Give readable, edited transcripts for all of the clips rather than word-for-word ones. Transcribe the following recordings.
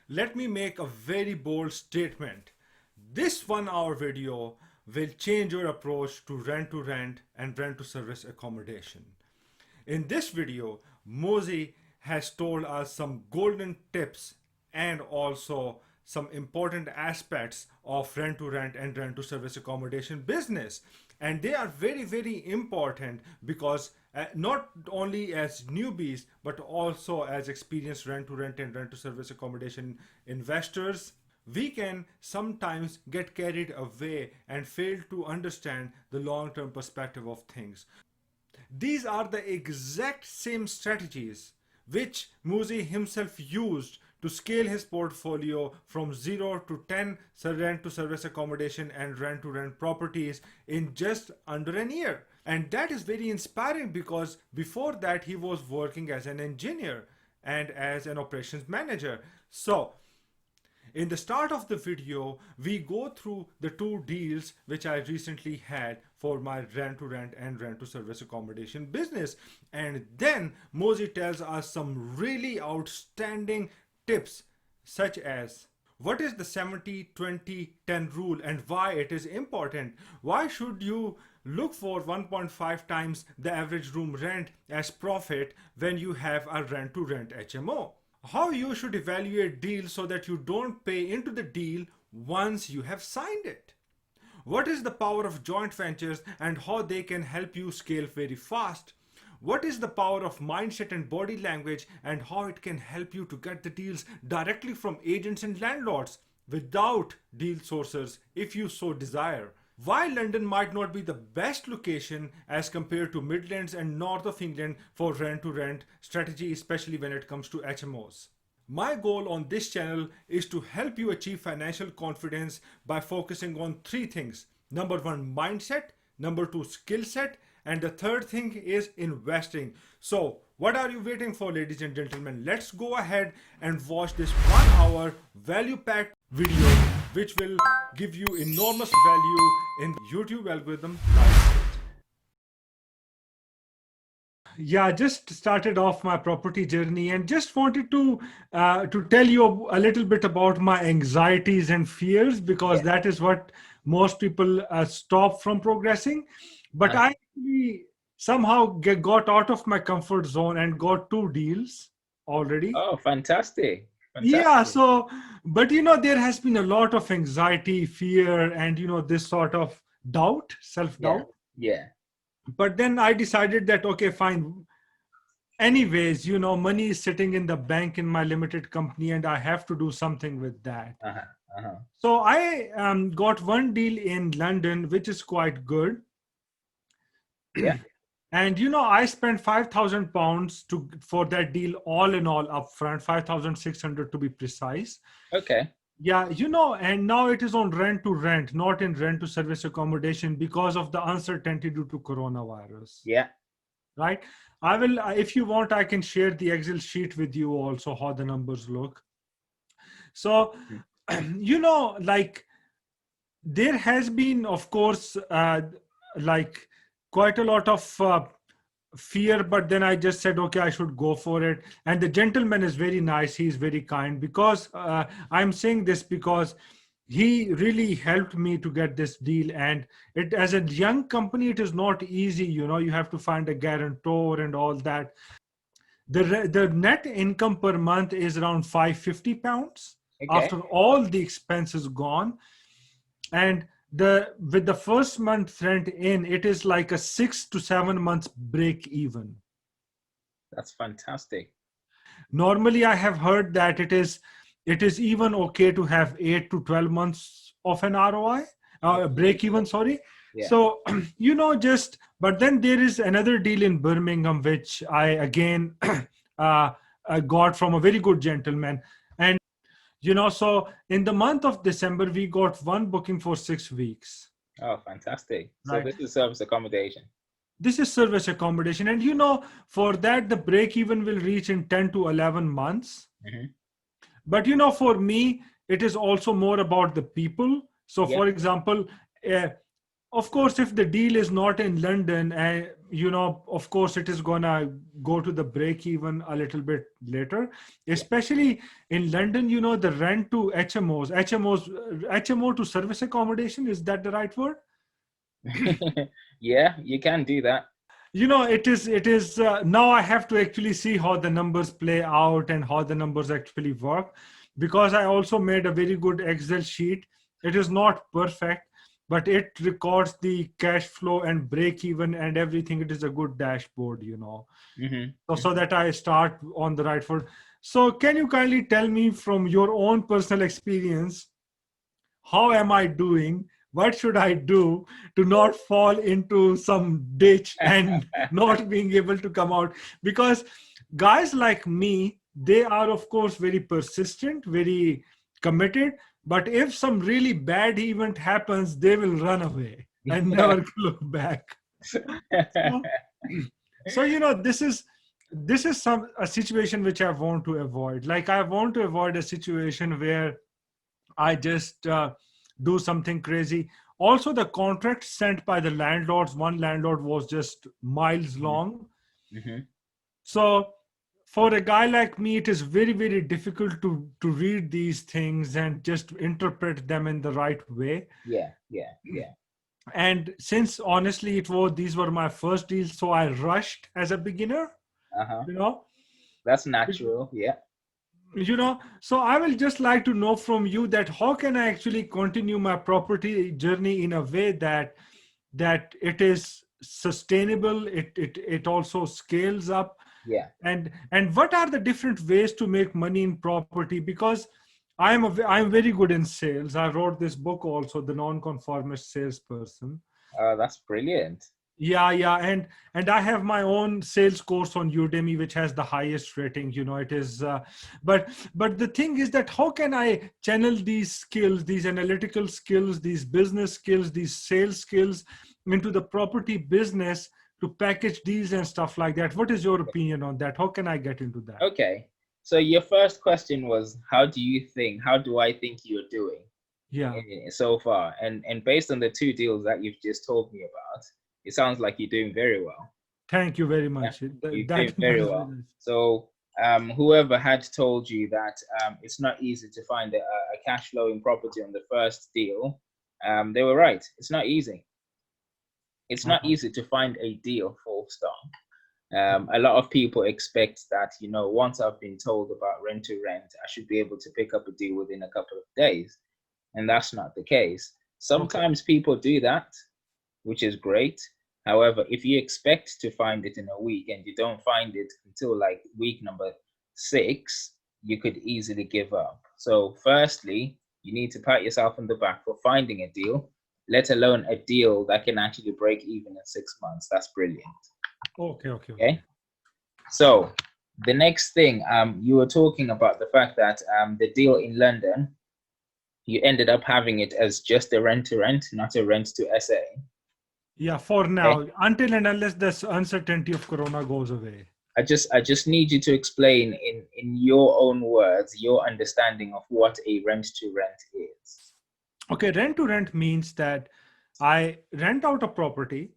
let me make a very bold statement. This 1 hour video will change your approach to rent and rent to service accommodation. In this video, Muzzie has told us some golden tips and also some important aspects of rent to rent and rent to service accommodation business. And they are very, very important because not only as newbies, but also as experienced rent to rent and rent to service accommodation investors, we can sometimes get carried away and fail to understand the long-term perspective of things. These are the exact same strategies which Muzzie himself used to scale his portfolio from 0 to 10 rent to service accommodation and rent to rent properties in just under a year. And that is very inspiring because before that he was working as an engineer and as an operations manager. So in the start of the video, we go through the 2 deals which I recently had for my rent to rent and rent to service accommodation business. And then Muzzie tells us some really outstanding tips, such as what is the 70-20-10 rule and why it is important. Why should you look for 1.5 times the average room rent as profit when you have a rent to rent HMO? How you should evaluate deals so that you don't pay into the deal once you have signed it. What is the power of joint ventures and how they can help you scale very fast? What is the power of mindset and body language and how it can help you to get the deals directly from agents and landlords without deal sourcers if you so desire? Why London might not be the best location as compared to Midlands and North of England for rent to rent strategy, especially when it comes to HMOs. My goal on this channel is to help you achieve financial confidence by focusing on 3 things. Number 1, mindset. Number 2, skill set. And the third thing is investing. So what are you waiting for, ladies and gentlemen? Let's go ahead and watch this 1 hour value packed video which will give you enormous value in YouTube algorithm. Yeah, just started off my property journey and just wanted to tell you a little bit about my anxieties and fears because that is what most people stop from progressing. But I actually somehow got out of my comfort zone and got 2 deals already. Oh, fantastic. Yeah, so, but there has been a lot of anxiety, fear, and this sort of doubt, self-doubt. Yeah. But then I decided that, okay, fine. Anyways, money is sitting in the bank in my limited company and I have to do something with that. So I got 1 deal in London, which is quite good. Yeah. And I spent £5,000 for that deal, all in all upfront, 5,600 to be precise. Okay. Yeah, and now it is on rent to rent, not in rent to service accommodation because of the uncertainty due to coronavirus. Yeah. Right. I will, if you want, I can share the Excel sheet with you also, how the numbers look. So, like there has been, of course, like quite a lot of fear, but then I just said, okay, I should go for it. And the gentleman is very nice. He's very kind because I'm saying this because he really helped me to get this deal. And it, as a young company, it is not easy. You have to find a guarantor and all that. The net income per month is around £550 after all the expenses gone. And with the first month rent in, it is like a 6 to 7 months break even. That's fantastic. Normally, I have heard that it is even okay to have 8 to 12 months of an ROI, break even, sorry. Yeah. So, but then there is another deal in Birmingham, which I again got from a very good gentleman. And so in the month of December, we got 1 booking for 6 weeks. Oh, fantastic. So this is service accommodation. This is service accommodation. And, for that, the break even will reach in 10 to 11 months. Mm-hmm. But, for me, it is also more about the people. So, for example, of course, if the deal is not in London, and of course, it is gonna go to the break even a little bit later. Yeah. Especially in London, the rent to HMO to service accommodation, is that the right word? Yeah, you can do that. It is now I have to actually see how the numbers play out and how the numbers actually work, because I also made a very good Excel sheet. It is not perfect, but it records the cash flow and break even and everything. It is a good dashboard, so that I start on the right foot. So can you kindly tell me from your own personal experience, how am I doing? What should I do to not fall into some ditch and not being able to come out? Because guys like me, they are, of course, very persistent, very committed. But if some really bad event happens, they will run away and never look back. So, this is a situation which I want to avoid. Like, I want to avoid a situation where I just do something crazy. Also, the contract sent by the landlords, one landlord was just miles long. Mm-hmm. So, for a guy like me, it is very, very difficult to read these things and just interpret them in the right way. Yeah. And since honestly, these were my first deals, so I rushed as a beginner. Uh-huh. You know, That's natural. Yeah. So I will just like to know from you that how can I actually continue my property journey in a way that it is sustainable, it also scales up, Yeah. and what are the different ways to make money in property? Because I'm very good in sales. I wrote this book also, The Nonconformist Salesperson. That's brilliant. Yeah, and I have my own sales course on Udemy, which has the highest rating. It is, but the thing is that how can I channel these skills, these analytical skills, these business skills, these sales skills into the property business to package deals and stuff like that? What is your opinion on that? How can I get into that? Okay. So your first question was, how do I think you're doing Yeah. so far? And based on the two deals that you've just told me about, it sounds like you're doing very well. Thank you very Yeah, much. you're That doing very is very well. nice. So whoever had told you that it's not easy to find a cash flowing property on the first deal, they were right. It's not easy. It's not easy to find a deal, full stop. A lot of people expect that, once I've been told about rent to rent, I should be able to pick up a deal within a couple of days. And that's not the case. Sometimes people do that, which is great. However, if you expect to find it in a week and you don't find it until like week number 6, you could easily give up. So firstly, you need to pat yourself on the back for finding a deal, let alone a deal that can actually break even in 6 months. That's brilliant. Okay. So the next thing, you were talking about the fact that the deal in London, you ended up having it as just a rent to rent, not a rent to SA. Yeah, for now, until and unless this uncertainty of Corona goes away. I just need you to explain in your own words your understanding of what a rent to rent is. Okay, rent to rent means that I rent out a property,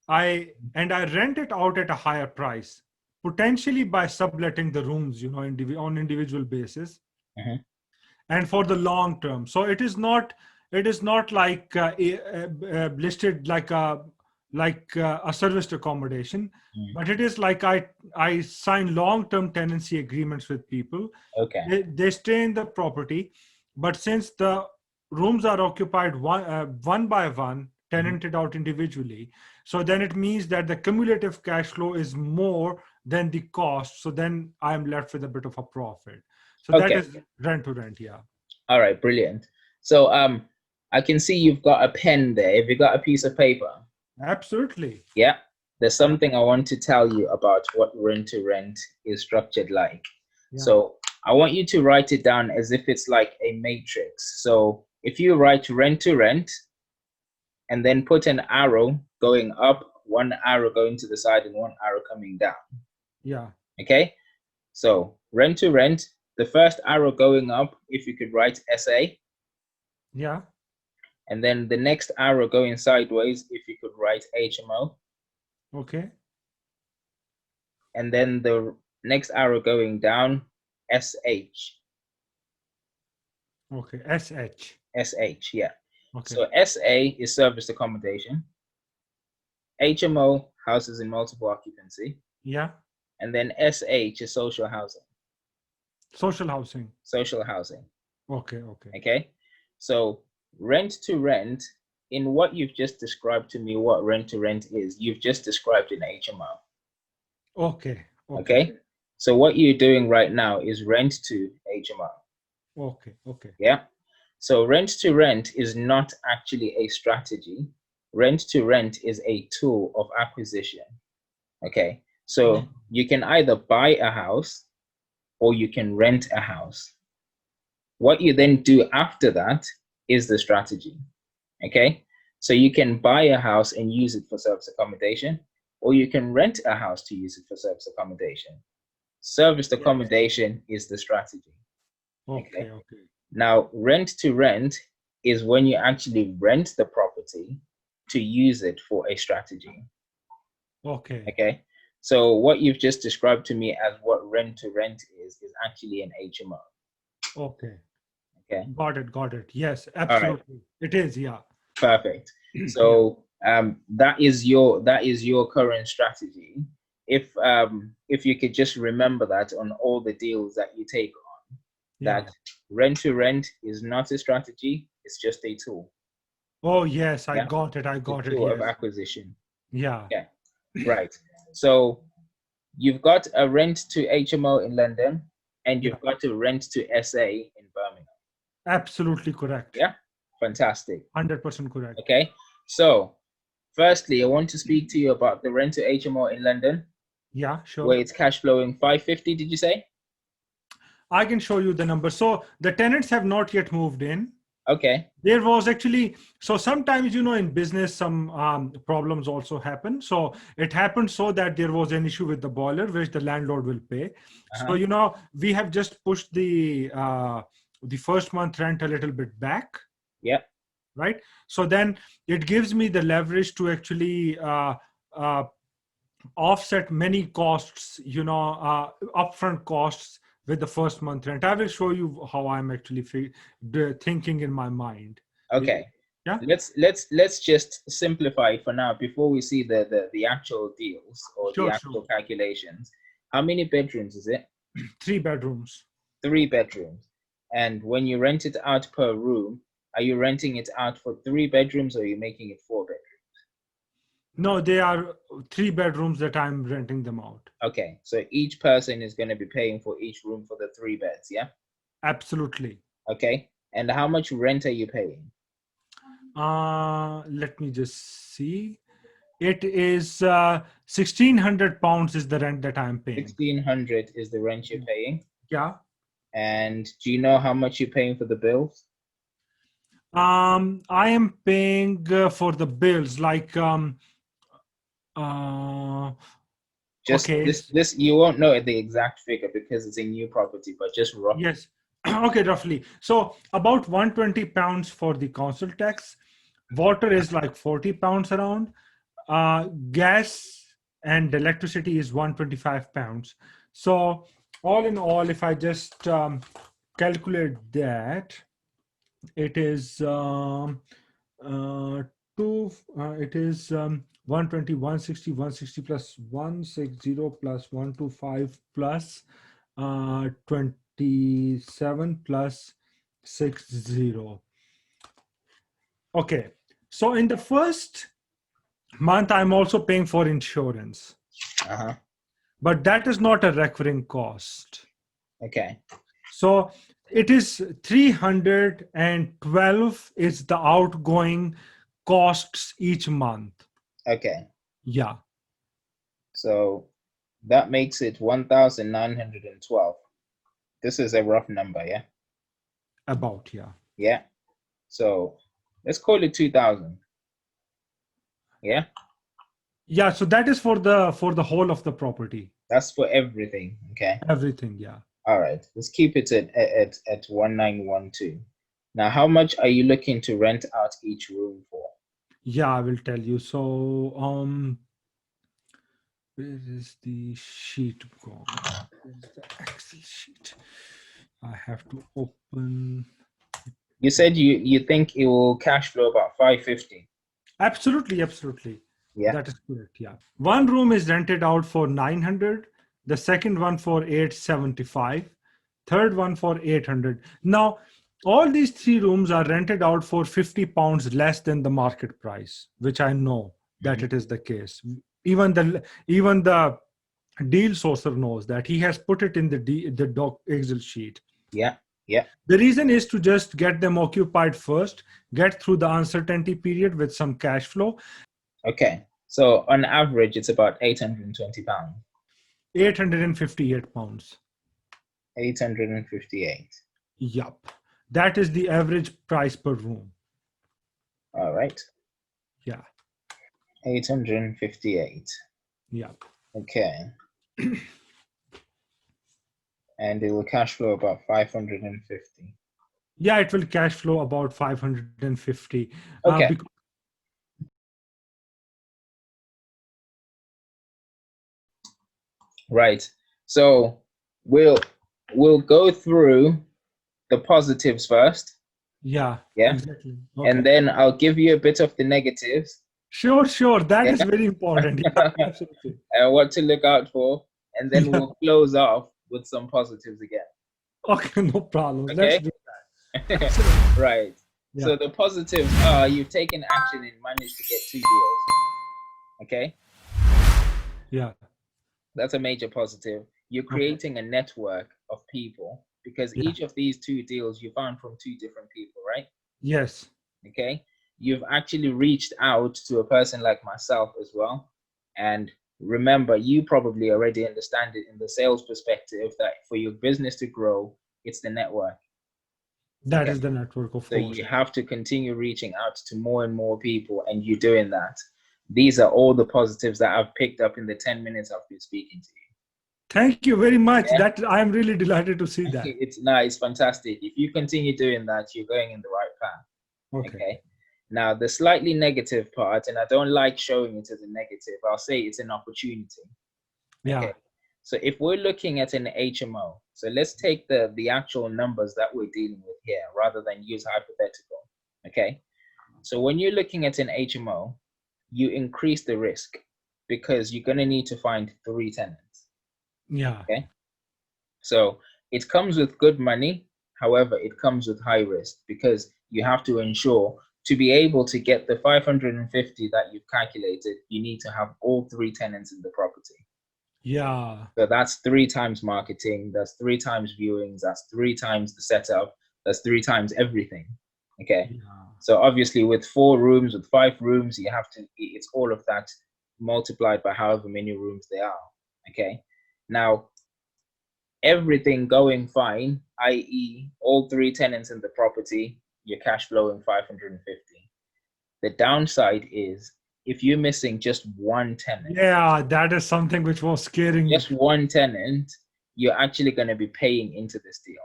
I rent it out at a higher price, potentially by subletting the rooms, on individual basis, Mhm. and for the long term. So it is not like listed like a serviced accommodation, Mm. but it is like I sign long term tenancy agreements with people. Okay. They stay in the property, but since the rooms are occupied one by one, tenanted out individually, so then it means that the cumulative cash flow is more than the cost. So then I'm left with a bit of a profit. So that Okay. is rent to rent. Yeah. All right, brilliant. So I can see you've got a pen there. Have you got a piece of paper? Absolutely. Yeah. There's something I want to tell you about what rent to rent is structured like. Yeah. So I want you to write it down as if it's like a matrix. So if you write rent to rent and then put an arrow going up, one arrow going to the side and one arrow coming down. Yeah. Okay. So rent to rent, the first arrow going up, if you could write SA. Yeah. And then the next arrow going sideways, if you could write HMO. Okay. And then the next arrow going down, SH. Okay. SH. SH, yeah. Okay. So SA is serviced accommodation. HMO, houses in multiple occupancy. Yeah. And then SH is social housing. Social housing. Social housing. Okay. Okay. Okay. So rent to rent, in what you've just described to me, what rent to rent is, you've just described in HMO. Okay. Okay. So what you're doing right now is rent to HMO. Okay. Okay. Yeah. So rent to rent is not actually a strategy. Rent to rent is a tool of acquisition. Okay. So you can either buy a house or you can rent a house. What you then do after that is the strategy. Okay. So you can buy a house and use it for service accommodation, or you can rent a house to use it for service accommodation. Serviced accommodation is the strategy. Okay. Okay. Now, rent to rent is when you actually rent the property to use it for a strategy. Okay. Okay. So what you've just described to me as what rent to rent is actually an HMO. Okay. Okay. Got it. Yes, absolutely. Right. It is, yeah. Perfect. So that is your current strategy. If you could just remember that on all the deals that you take on, that rent to rent is not a strategy, it's just a tool. Oh yes, I got it. Tool of acquisition. Yeah. Yeah. Right. So you've got a rent to HMO in London and you've got a rent to SA in Birmingham. Absolutely correct. Yeah. Fantastic. 100% correct. Okay. So firstly, I want to speak to you about the rent to HMO in London. Yeah, sure. Where it's cash flowing 550, did you say? I can show you the number. So the tenants have not yet moved in. Okay. There was actually, so sometimes, in business, some problems also happen. So it happened so that there was an issue with the boiler, which the landlord will pay. So, we have just pushed the first month rent a little bit back. Yeah. Right. So then it gives me the leverage to actually offset many costs, upfront costs with the first month rent. I will show you how I'm actually thinking in my mind. Okay. Yeah. Let's just simplify for now before we see the actual deals or the actual calculations. How many bedrooms is it? 3 bedrooms. 3 bedrooms. And when you rent it out per room, are you renting it out for 3 bedrooms or are you making it 4 bedrooms? No, they are 3 bedrooms that I'm renting them out. Okay, so each person is going to be paying for each room for the 3 beds, yeah? Absolutely. Okay, and how much rent are you paying? Let me just see. It is 1,600 pounds is the rent that I'm paying. 1,600 is the rent you're paying? Yeah. And do you know how much you're paying for the bills? I am paying for the bills like this you won't know the exact figure because it's a new property, but just roughly. Yes. Okay, roughly. So about 120 pounds for the council tax. Water is like 40 pounds around. Gas and electricity is 125 pounds. So all in all, if I just calculate that, it is 120, 160, 160 plus 160 plus 125 plus 27 plus 60. Okay, so in the first month, I'm also paying for insurance. But that is not a recurring cost. Okay. So it is 312 is the outgoing costs each month. Okay. Yeah. So that makes it 1,912. This is a rough number, yeah? About, yeah. Yeah. So let's call it 2,000. Yeah? Yeah, so that is for the whole of the property. That's for everything, okay? Everything, yeah. All right. Let's keep it at 1,912. Now, how much are you looking to rent out each room for? Yeah, I will tell you. So, where is the sheet gone? Where is the Excel sheet? I have to open. You said you think it will cash flow about 550. Absolutely, absolutely. Yeah. That is correct. Yeah. One room is rented out for 900, the second one for 875, third one for 800. Now, all these three rooms are rented out for 50 pounds less than the market price, which I know that it is the case. Even the deal sourcer knows that. He has put it in the doc Excel sheet. Yeah. Yeah. The reason is to just get them occupied first, get through the uncertainty period with some cash flow. Okay. So on average, it's about £820. 858 pounds. 858. Yup. That is the average price per room. All right. Yeah. 858. Yup. Okay. And it will cash flow about 550. Yeah, it will cash flow about 550. Okay. Right. So we'll go through the positives first. Yeah. Yeah. Exactly. Okay. And then I'll give you a bit of the negatives. Sure. That is very important. Yeah, absolutely. And what to look out for. And then Yeah. we'll close off with some positives again. Okay, no problem. Okay. Let's do that. Absolutely. Right. Yeah. So the positives are you've taken action and managed to get 2 deals. Okay. Yeah. That's a major positive. You're creating a network of people because each of these 2 deals you found from 2 different people, right? Yes. Okay. You've actually reached out to a person like myself as well. And remember, you probably already understand it in the sales perspective that for your business to grow, it's the network. That is the network, of So course. you have to continue reaching out to more and more people, and you're doing that. These are all the positives that I've picked up in the 10 minutes I've been speaking to you. Thank you very much. That I'm really delighted to see that. It's fantastic. If you continue doing that, you're going in the right path. Okay. Now, the slightly negative part, and I don't like showing it as a negative, I'll say it's an opportunity. Yeah. Okay. So if we're looking at an HMO, so let's take the actual numbers that we're dealing with here rather than use hypothetical. Okay. So when you're looking at an HMO, you increase the risk because you're going to need to find 3 tenants. Yeah. Okay. So it comes with good money. However, it comes with high risk because you have to ensure to be able to get the 550 that you've calculated, you need to have all 3 tenants in the property. Yeah. So that's 3 times marketing, that's 3 times viewings, that's 3 times the setup, that's 3 times everything. Okay. Yeah. So obviously with 4 rooms, with 5 rooms, you have to, it's all of that multiplied by however many rooms there are. Okay. Now, everything going fine, i.e. all 3 tenants in the property, you're cash flowing 550. The downside is if you're missing just 1 tenant. Yeah, that is something which was scaring me. Just 1 tenant, you're actually going to be paying into this deal.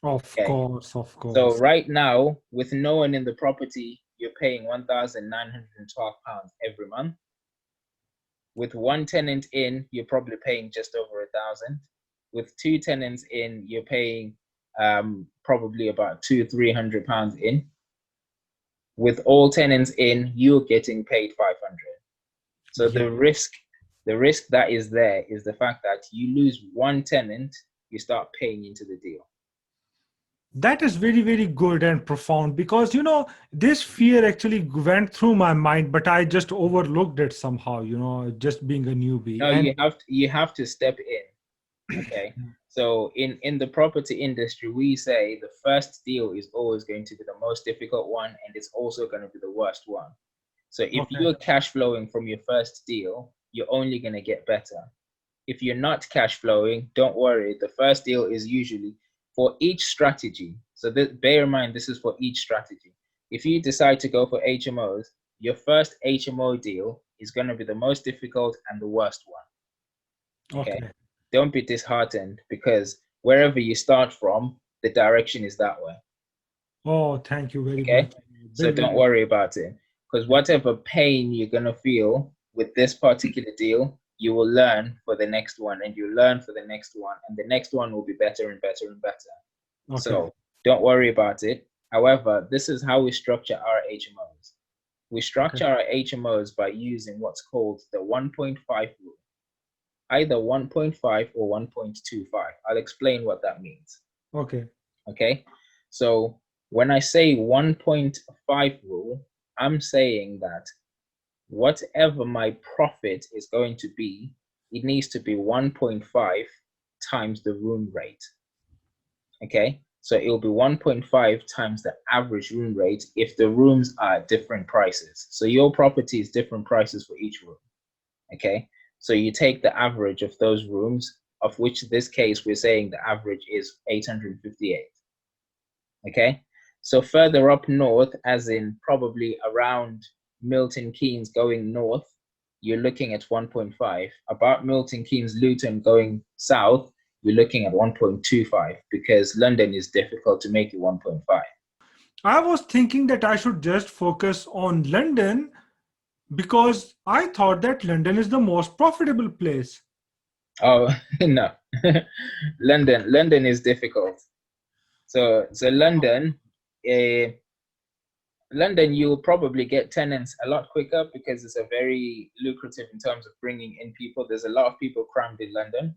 Of course. So right now, with no one in the property, you're paying £1,912 every month. With 1 tenant in, you're probably paying just over 1,000. With 2 tenants in, you're paying probably about £200-300 in. With all tenants in, you're getting paid 500. So the risk that is there is the fact that you lose 1 tenant, you start paying into the deal. That is very, very good and profound because, this fear actually went through my mind, but I just overlooked it somehow, just being a newbie. No, you have to step in. Okay. So in the property industry, we say the first deal is always going to be the most difficult one, and it's also going to be the worst one. So if you're cash flowing from your first deal, you're only going to get better. If you're not cash flowing, don't worry. The first deal is usually for each strategy. So bear in mind, this is for each strategy. If you decide to go for HMOs, your first HMO deal is going to be the most difficult and the worst one. Okay. Don't be disheartened because wherever you start from, the direction is that way. Oh, thank you very Okay, much. so Big don't relief. worry about it, because whatever pain you're gonna feel with this particular deal, you will learn for the next one, and you learn for the next one, and the next one will be better and better and better. Okay. So don't worry about it. However, this is how we structure our HMOs. We Okay. structure our HMOs by using what's called the 1.5 rule, either 1.5 or 1.25. I'll explain what that means. Okay. Okay, so when I say 1.5 rule, I'm saying that whatever my profit is going to be, it needs to be 1.5 times the room rate. Okay, so it'll be 1.5 times the average room rate if the rooms are different prices. So your property is different prices for each room. Okay, so you take the average of those rooms, of which in this case we're saying the average is 858. Okay, so further up north, as in probably around Milton Keynes going north, you're looking at 1.5. About Milton Keynes, Luton going south, you're looking at 1.25, because London is difficult to make it 1.5. I was thinking that I should just focus on London because I thought that London is the most profitable place. Oh no, London is difficult. So London, uh, London, you'll probably get tenants a lot quicker because it's a very lucrative in terms of bringing in people. There's a lot of people crammed in London,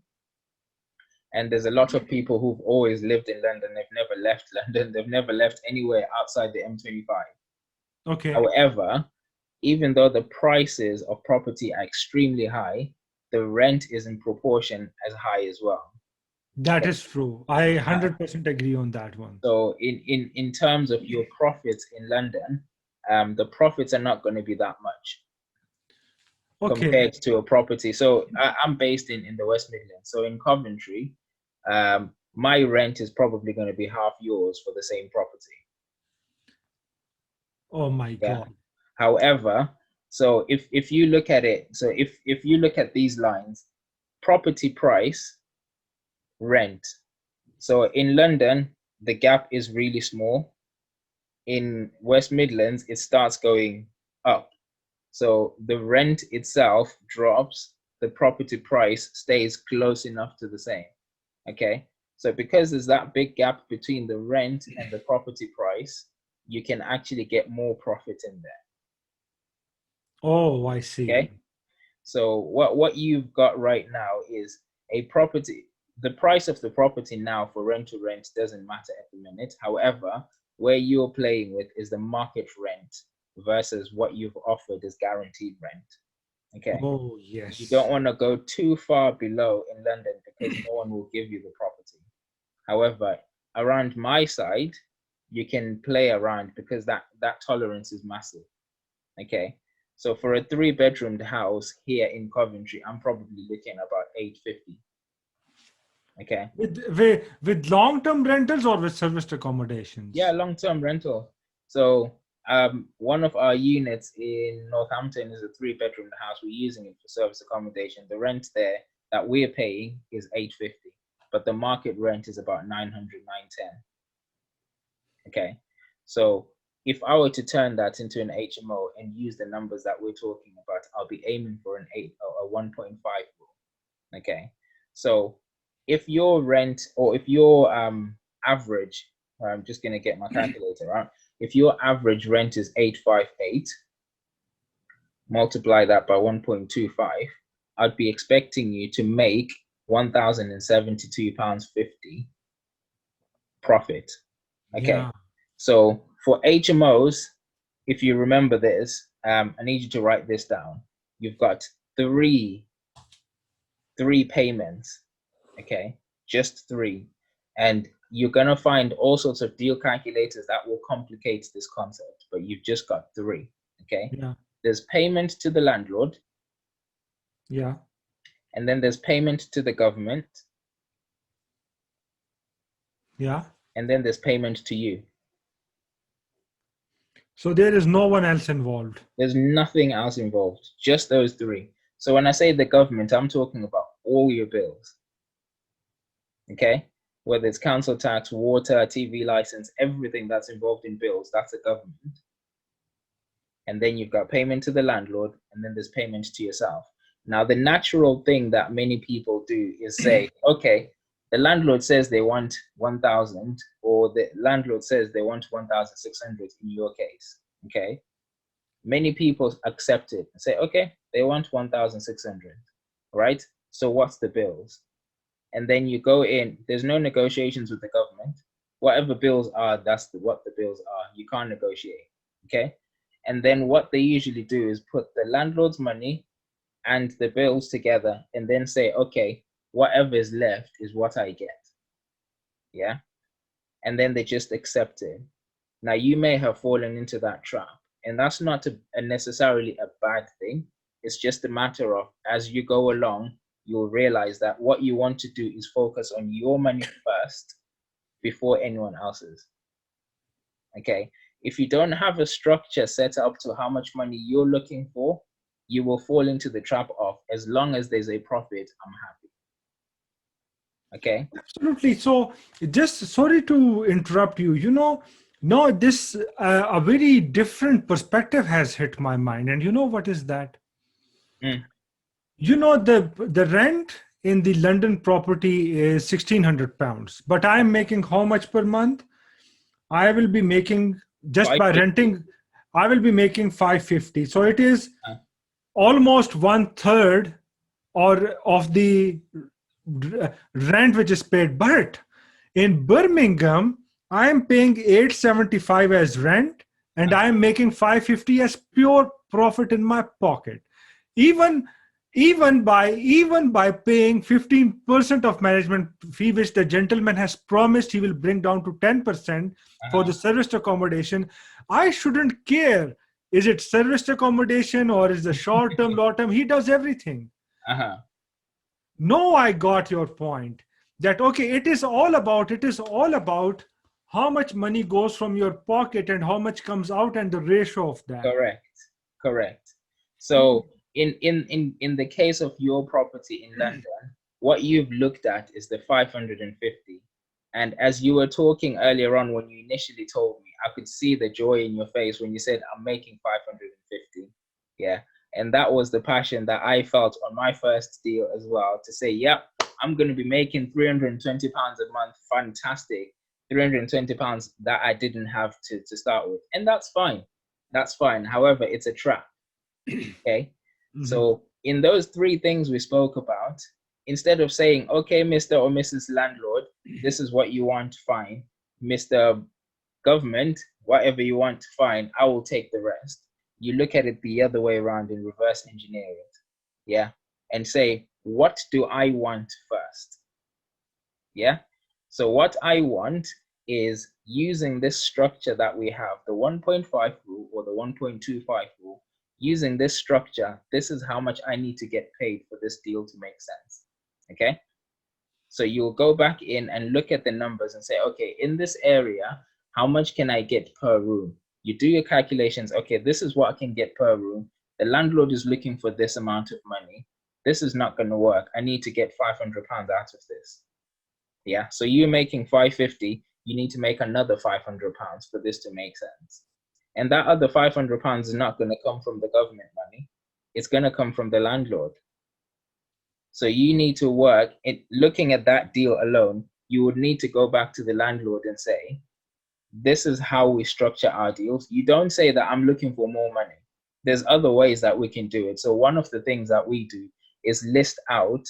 and there's a lot of people who've always lived in London. They've never left London. They've never left anywhere outside the M25. Okay. However, even though the prices of property are extremely high, the rent is in proportion as high as well. That Okay. is true. I Uh, 100% agree on that one. So in terms of your profits in London, the profits are not going to be that much Okay. compared to a property. So I'm based in the West Midlands. So in Coventry, my rent is probably going to be half yours for the same property. Oh my Yeah. God. However, so if you look at it, so if you look at these lines, property price, rent. So in London, the gap is really small. In West Midlands, it starts going up. So the rent itself drops, the property price stays close enough to the same. Okay. So because there's that big gap between the rent and the property price, you can actually get more profit in there. Oh, I see. Okay. So what you've got right now is a property. The price of the property now for rent to rent doesn't matter at the minute. However, where you're playing with is the market rent versus what you've offered as guaranteed rent. Okay. Oh, You don't yes. want to go too far below in London because no one will give you the property. However, around my side, you can play around because that tolerance is massive. Okay. So for a 3-bedroomed house here in Coventry, I'm probably looking at about 850. Okay. With long-term rentals or with serviced accommodations? Yeah, long-term rental. So one of our units in Northampton is a 3-bedroomed house. We're using it for service accommodation. The rent there that we're paying is 850, but the market rent is about 900, 910. Okay. So if I were to turn that into an HMO and use the numbers that we're talking about, I'll be aiming for an 8 or a 1.5 rule. Okay. So if your rent or if your average, I'm just gonna get my calculator out. If your average rent is 858, multiply that by 1.25, I'd be expecting you to make £1,072.50 profit. Okay. Yeah. So for HMOs, if you remember this, I need you to write this down. You've got three payments. Okay, just three, and you're gonna find all sorts of deal calculators that will complicate this concept, but you've just got three. Okay, Yeah. there's payment to the landlord, Yeah. and then there's payment to the government, Yeah. and then there's payment to you. So there is no one else involved. There's nothing else involved, just those three. So when I say the government, I'm talking about all your bills. Okay. whether it's council tax, water, TV license, everything that's involved in bills, that's the government. And then you've got payment to the landlord, and then there's payment to yourself. Now, the natural thing that many people do is say, okay, the landlord says they want 1,000, or the landlord says they want 1,600 in your case, okay? Many people accept it and say, okay, they want 1,600, right? So what's the bills? And then you go in, there's no negotiations with the government. Whatever bills are, that's what the bills are. You can't negotiate, okay? And then what they usually do is put the landlord's money and the bills together and then say, okay, whatever is left is what I get, yeah? And then they just accept it. Now, you may have fallen into that trap, and that's not necessarily a bad thing. It's just a matter of, as you go along, you'll realize that what you want to do is focus on your money first before anyone else's. Okay, if you don't have a structure set up to how much money you're looking for, you will fall into the trap of, as long as there's a profit, I'm happy. Okay. Absolutely. So just sorry to interrupt you. No, this a very different perspective has hit my mind. And you know what is that? Mm. The rent in the London property is £1,600, but I'm making how much per month? I will be making, just by renting, I will be making 550. So it is almost 1/3 or of the rent which is paid. But in Birmingham, I am paying 875 as rent, and I am making 550 as pure profit in my pocket. Even by paying 15% of management fee, which the gentleman has promised he will bring down to 10% for the serviced accommodation, I shouldn't care. Is it serviced accommodation or is the short term, long term? He does everything. No, I got your point. That okay, it is all about how much money goes from your pocket and how much comes out, and the ratio of that. Correct. So in the case of your property in London, what you've looked at is the 550. And as you were talking earlier on, when you initially told me, I could see the joy in your face when you said, I'm making 550. Yeah. And that was the passion that I felt on my first deal as well, to say, yep, I'm going to be making £320 a month. Fantastic. £320 that I didn't have to start with. And that's fine. That's fine. However, it's a trap. Okay. So in those three things we spoke about, instead of saying, okay, Mr. or Mrs. Landlord, this is what you want, fine. Mr. Government, whatever you want, fine, I will take the rest. You look at it the other way around and reverse engineer it. Yeah. And say, what do I want first? Yeah. So what I want is, using this structure that we have, the 1.5 rule or the 1.25 rule, using this structure, this is how much I need to get paid for this deal to make sense. Okay. So you'll go back in and look at the numbers and say, okay, in this area, how much can I get per room? You do your calculations. Okay, this is what I can get per room. The landlord is looking for this amount of money. This is not going to work. I need to get £500 out of this. Yeah. So you're making 550. You need to make another £500 for this to make sense. And that other £500 is not going to come from the government money. It's going to come from the landlord. So you need to work it. Looking at that deal alone, you would need to go back to the landlord and say, this is how we structure our deals. You don't say that I'm looking for more money. There's other ways that we can do it. So one of the things that we do is list out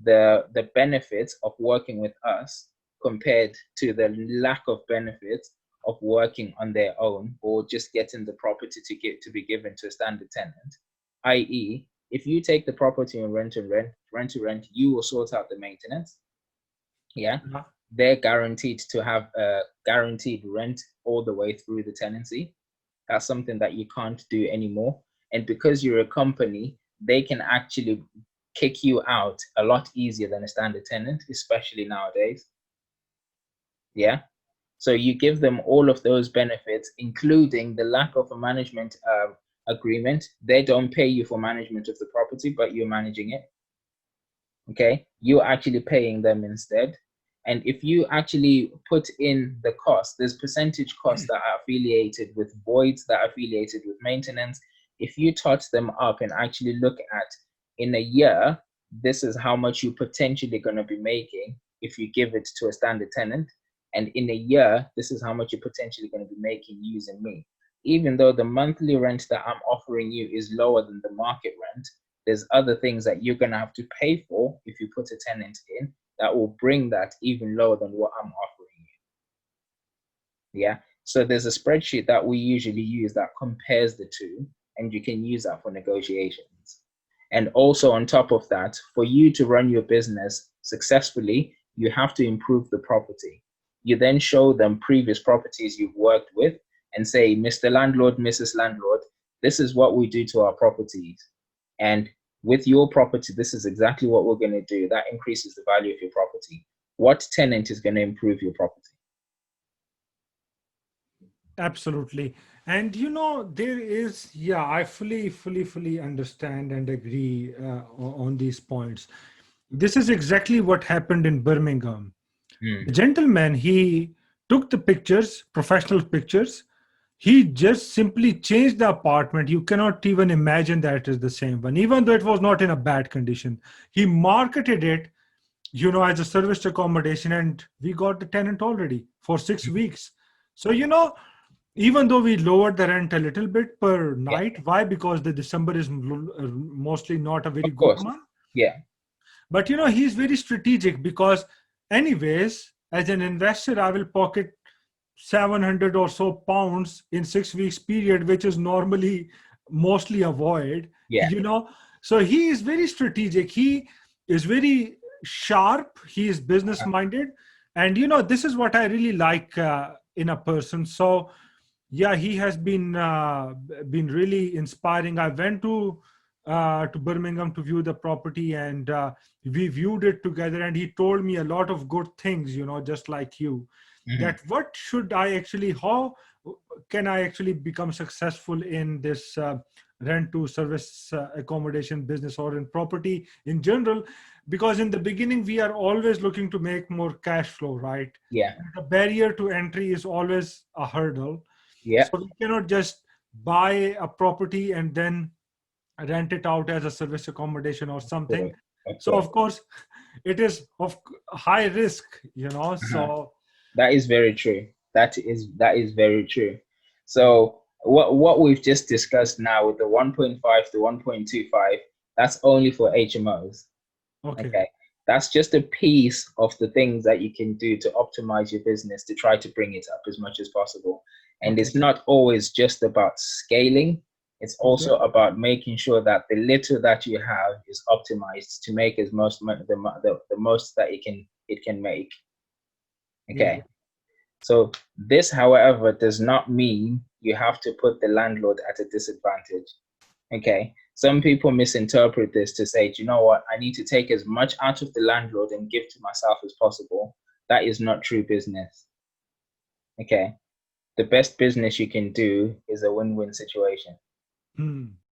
the benefits of working with us compared to the lack of benefits of working on their own or just getting the property to be given to a standard tenant. I.e., if you take the property and rent, you will sort out the maintenance. Yeah. They're guaranteed to have a guaranteed rent all the way through the tenancy. That's something that you can't do anymore. And because you're a company, they can actually kick you out a lot easier than a standard tenant, especially nowadays. Yeah. So you give them all of those benefits, including the lack of a management agreement. They don't pay you for management of the property, but you're managing it. Okay. You're actually paying them instead. And if you actually put in the cost, there's percentage costs that are affiliated with voids, that are affiliated with maintenance. If you tot them up and actually look at in a year, this is how much you're potentially going to be making if you give it to a standard tenant. And in a year, this is how much you're potentially going to be making using me. Even though the monthly rent that I'm offering you is lower than the market rent, there's other things that you're going to have to pay for if you put a tenant in that will bring that even lower than what I'm offering you. Yeah. So there's a spreadsheet that we usually use that compares the two, and you can use that for negotiations. And also on top of that, for you to run your business successfully, you have to improve the property. You then show them previous properties you've worked with and say, Mr. Landlord, Mrs. Landlord, this is what we do to our properties. And with your property, this is exactly what we're going to do. That increases the value of your property. What tenant is going to improve your property? Absolutely. And there is, yeah, I fully understand and agree on these points. This is exactly what happened in Birmingham. The gentleman, he took the pictures, professional pictures. He just simply changed the apartment. You cannot even imagine that it is the same one, even though it was not in a bad condition. He marketed it, as a serviced accommodation, and we got the tenant already for 6 weeks. So, even though we lowered the rent a little bit per night, Yeah. why? Because the December is mostly not a very Of good course. month. Yeah. But he's very strategic, because anyways, as an investor, I will pocket 700 or so pounds in 6 weeks period, which is normally mostly avoid. Yeah. So he is very strategic. He is very sharp. He is business minded. And this is what I really like in a person. So yeah, he has been really inspiring. I went to Birmingham to view the property, and we viewed it together, and he told me a lot of good things, just like you, that what should I actually, how can I actually become successful in this rent to service accommodation business, or in property in general? Because in the beginning, we are always looking to make more cash flow, right? Yeah. The barrier to entry is always a hurdle. Yeah. So we cannot just buy a property and then rent it out as a service accommodation or something. So of course, it is of high risk, So that is very true. That is very true. So what we've just discussed now with the 1.5 to 1.25, that's only for HMOs. Okay. That's just a piece of the things that you can do to optimize your business, to try to bring it up as much as possible. And it's not always just about scaling. It's also about making sure that the little that you have is optimized to make as most the most that it can make. Okay. So this, however, does not mean you have to put the landlord at a disadvantage. Okay. Some people misinterpret this to say, do you know what? I need to take as much out of the landlord and give to myself as possible. That is not true business. Okay. The best business you can do is a win-win situation.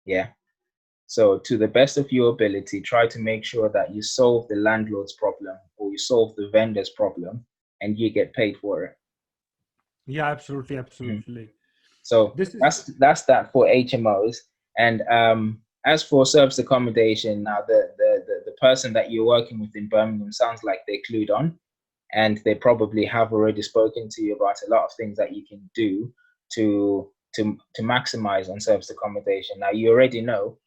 Yeah. So to the best of your ability, try to make sure that you solve the landlord's problem, or you solve the vendor's problem, and you get paid for it. Yeah, absolutely. So that's that for HMOs. And as for service accommodation, now the person that you're working with in Birmingham sounds like they're clued on, and they probably have already spoken to you about a lot of things that you can do to maximize on service accommodation. Now you already know,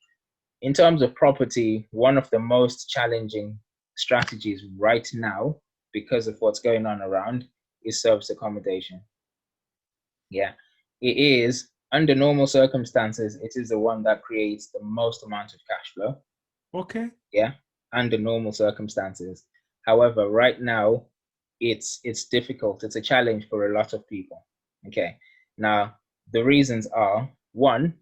in terms of property, one of the most challenging strategies right now, because of what's going on around, is service accommodation. Yeah, it is. Under normal circumstances, it is the one that creates the most amount of cash flow. Okay. Yeah, under normal circumstances. However, right now, it's difficult. It's a challenge for a lot of people. Okay. Now, the reasons are, one,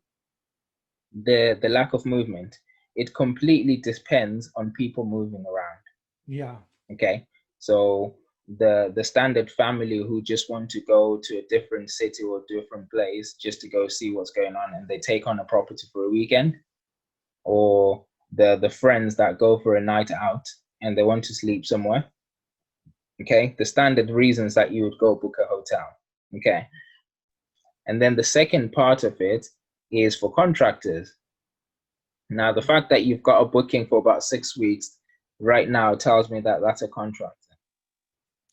the lack of movement. It completely depends on people moving around. Yeah. Okay. So the standard family who just want to go to a different city or different place just to go see what's going on, and they take on a property for a weekend, or the friends that go for a night out and they want to sleep somewhere, Okay, the standard reasons that you would go book a hotel. Okay, and then the second part of it is for contractors. Now, the fact that you've got a booking for about 6 weeks right now tells me that that's a contractor.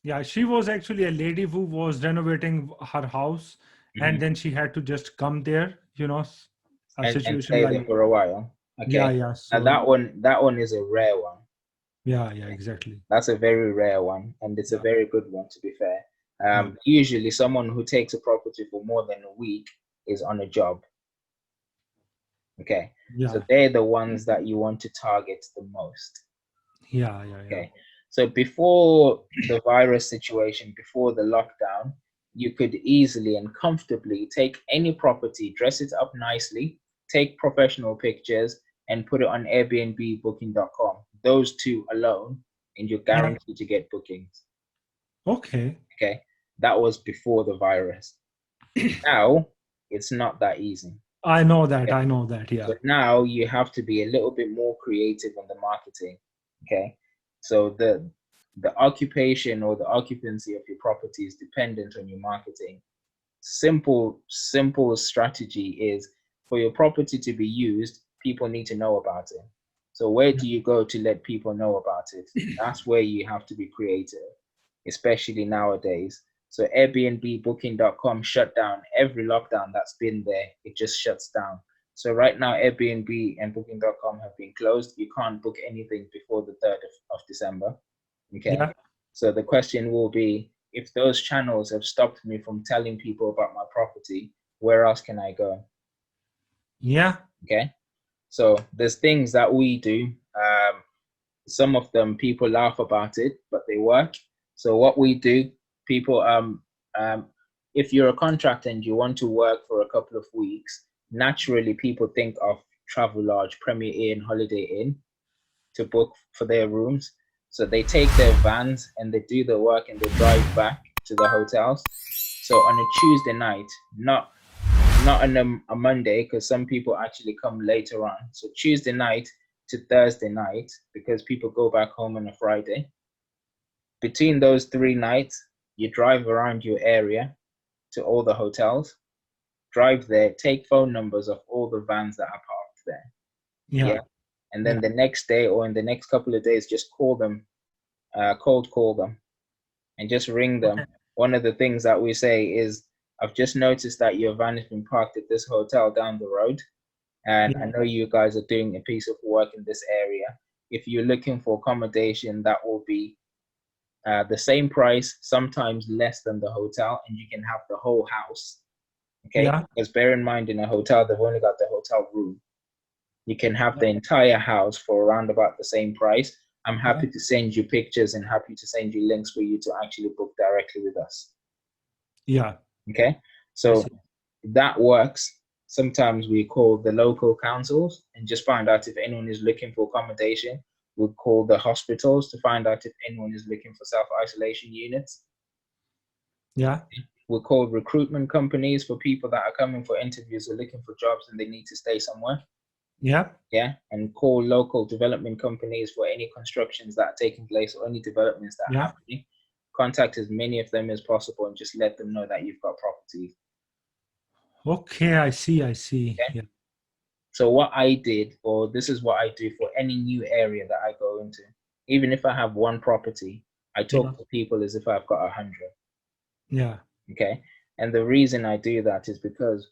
Yeah, she was actually a lady who was renovating her house, and then she had to just come there, a And situation stay there like, for a while. yeah, Okay. yeah. Now So, that one is a rare one. yeah, exactly. That's a very rare one, and it's a Yeah, very good one, to be fair. yeah, Usually someone who takes a property for more than a week is on a job. Okay. So yeah, they're the ones that you want to target the most. yeah. Okay. So before the virus situation, before the lockdown, you could easily and comfortably take any property, dress it up nicely, take professional pictures, and put it on Airbnb, Booking.com. Those two alone, and you're Yeah. guaranteed to get bookings. Okay. Okay. That was before the virus. Now it's not that easy. I know that. Okay. I know that. Yeah. So now you have to be a little bit more creative on the marketing. Okay. So the occupation or the occupancy of your property is dependent on your marketing. Simple strategy is for your property to be used, people need to know about it. So where do you go to let people know about it? That's where you have to be creative, especially nowadays. So Airbnb, Booking.com shut down. Every lockdown that's been there, it just shuts down. So right now, Airbnb and Booking.com have been closed. You can't book anything before the 3rd of December. Okay. Yeah. So the question will be, if those channels have stopped me from telling people about my property, where else can I go? Yeah. Okay. So there's things that we do. Some of them people laugh about it, but they work. So what we do, people, if you're a contractor and you want to work for a couple of weeks, naturally people think of Travelodge, Premier Inn, Holiday Inn to book for their rooms. So they take their vans and they do the work and they drive back to the hotels. So on a Tuesday night, not on a Monday, because some people actually come later on. So Tuesday night to Thursday night, because people go back home on a Friday. Between those 3 nights, you drive around your area to all the hotels, drive there, take phone numbers of all the vans that are parked there. Yeah. And then the next day or in the next couple of days, just call them, cold call them, and just ring them. Okay. One of the things that we say is, I've just noticed that your van has been parked at this hotel down the road. And I know you guys are doing a piece of work in this area. If you're looking for accommodation, that will be the same price, sometimes less than the hotel, and you can have the whole house. Okay. Yeah. Because bear in mind, in a hotel, they've only got the hotel room. You can have the entire house for around about the same price. I'm happy to send you pictures and happy to send you links for you to actually book directly with us. Yeah. Okay. So that works. Sometimes we call the local councils and just find out if anyone is looking for accommodation. We'll call the hospitals to find out if anyone is looking for self-isolation units. Yeah. We'll call recruitment companies for people that are coming for interviews or looking for jobs and they need to stay somewhere. Yeah. Yeah. And call local development companies for any constructions that are taking place or any developments that are happening. Contact as many of them as possible and just let them know that you've got properties. Okay, I see. Okay? Yeah. So what I did, or this is what I do for any new area that I go into, even if I have one property, I talk to people as if I've got 100. Yeah. Okay. And the reason I do that is because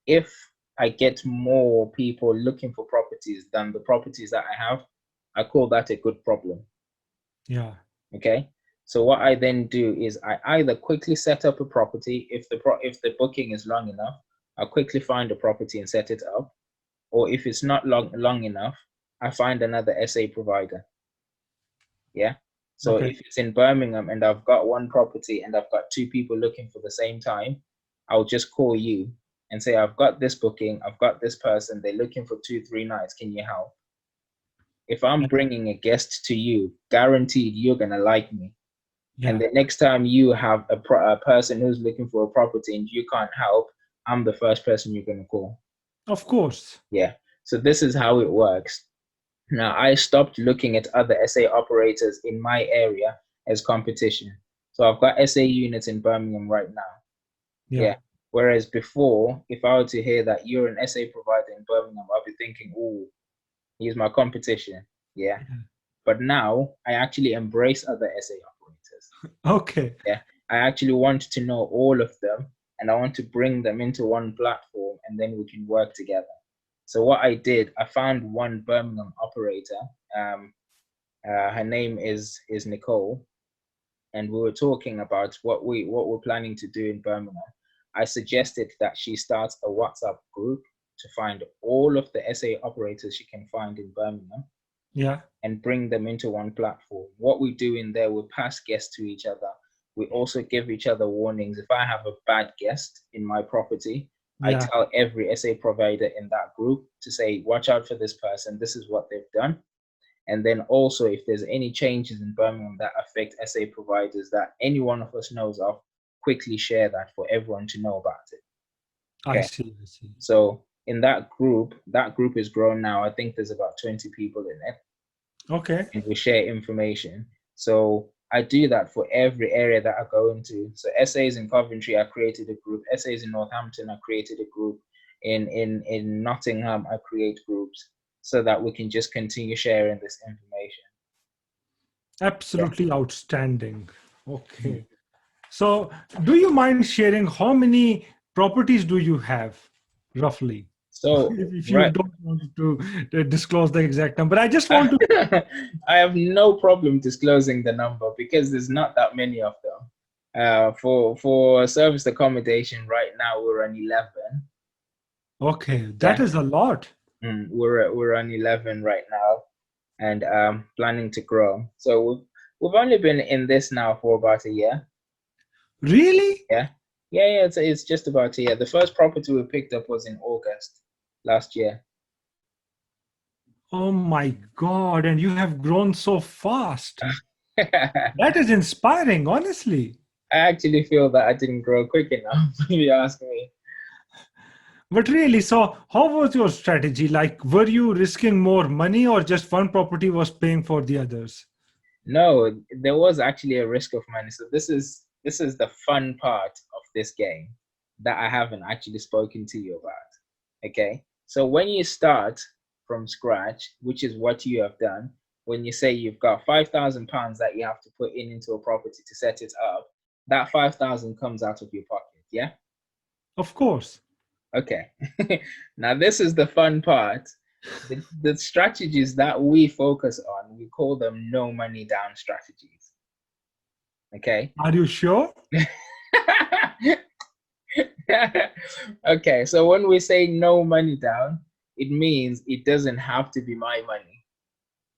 if I get more people looking for properties than the properties that I have, I call that a good problem. Yeah. Okay. So what I then do is I either quickly set up a property. If the booking is long enough, I'll quickly find a property and set it up. Or if it's not long enough, I find another SA provider. Yeah. So if it's in Birmingham and I've got one property and I've got 2 people looking for the same time, I'll just call you and say, I've got this booking, I've got this person, they're looking for 2-3 nights, can you help? If I'm bringing a guest to you, guaranteed you're going to like me. Yeah. And the next time you have a person who's looking for a property and you can't help, I'm the first person you're going to call. Of course. Yeah. So this is how it works. Now, I stopped looking at other SA operators in my area as competition. So I've got SA units in Birmingham right now. Yeah. Whereas before, if I were to hear that you're an SA provider in Birmingham, I'd be thinking, oh, he's my competition. Yeah. But now I actually embrace other SA operators. Okay. Yeah. I actually want to know all of them, and I want to bring them into one platform, and then we can work together. So what I did, I found one Birmingham operator. Her name is Nicole, and we were talking about what we're planning to do in Birmingham. I suggested that she starts a WhatsApp group to find all of the SA operators she can find in Birmingham. Yeah. And bring them into one platform. What we do in there, we pass guests to each other. We also give each other warnings. If I have a bad guest in my property, I tell every SA provider in that group to say, watch out for this person. This is what they've done. And then also, if there's any changes in Birmingham that affect SA providers that any one of us knows of, quickly share that for everyone to know about it. Okay. I see. So in that group is grown now. I think there's about 20 people in it. Okay. And we share information. So I do that for every area that I go into. So SAs in Coventry, I created a group. SAs in Northampton, I created a group. In Nottingham, I create groups so that we can just continue sharing this information. Absolutely outstanding. Okay. So do you mind sharing how many properties do you have roughly? So if you don't want to disclose the exact number, I just want to. I have no problem disclosing the number because there's not that many of them. For serviced accommodation right now, we're on 11. Okay, that is a lot. We're on 11 right now, and planning to grow. So we've only been in this now for about a year. Really? Yeah. It's just about a year. The first property we picked up was in August last year. Oh my God! And you have grown so fast. That is inspiring, honestly. I actually feel that I didn't grow quick enough, if you ask me. But really, so how was your strategy? Like, were you risking more money or just one property was paying for the others? No, there was actually a risk of money. So this is the fun part of this game that I haven't actually spoken to you about. Okay. So when you start from scratch, which is what you have done, when you say you've got £5,000 that you have to put into a property to set it up, that 5,000 comes out of your pocket. Yeah. Of course. Okay. Now this is the fun part. The strategies that we focus on, we call them no money down strategies. Okay. Are you sure? Okay. So when we say no money down, it means it doesn't have to be my money.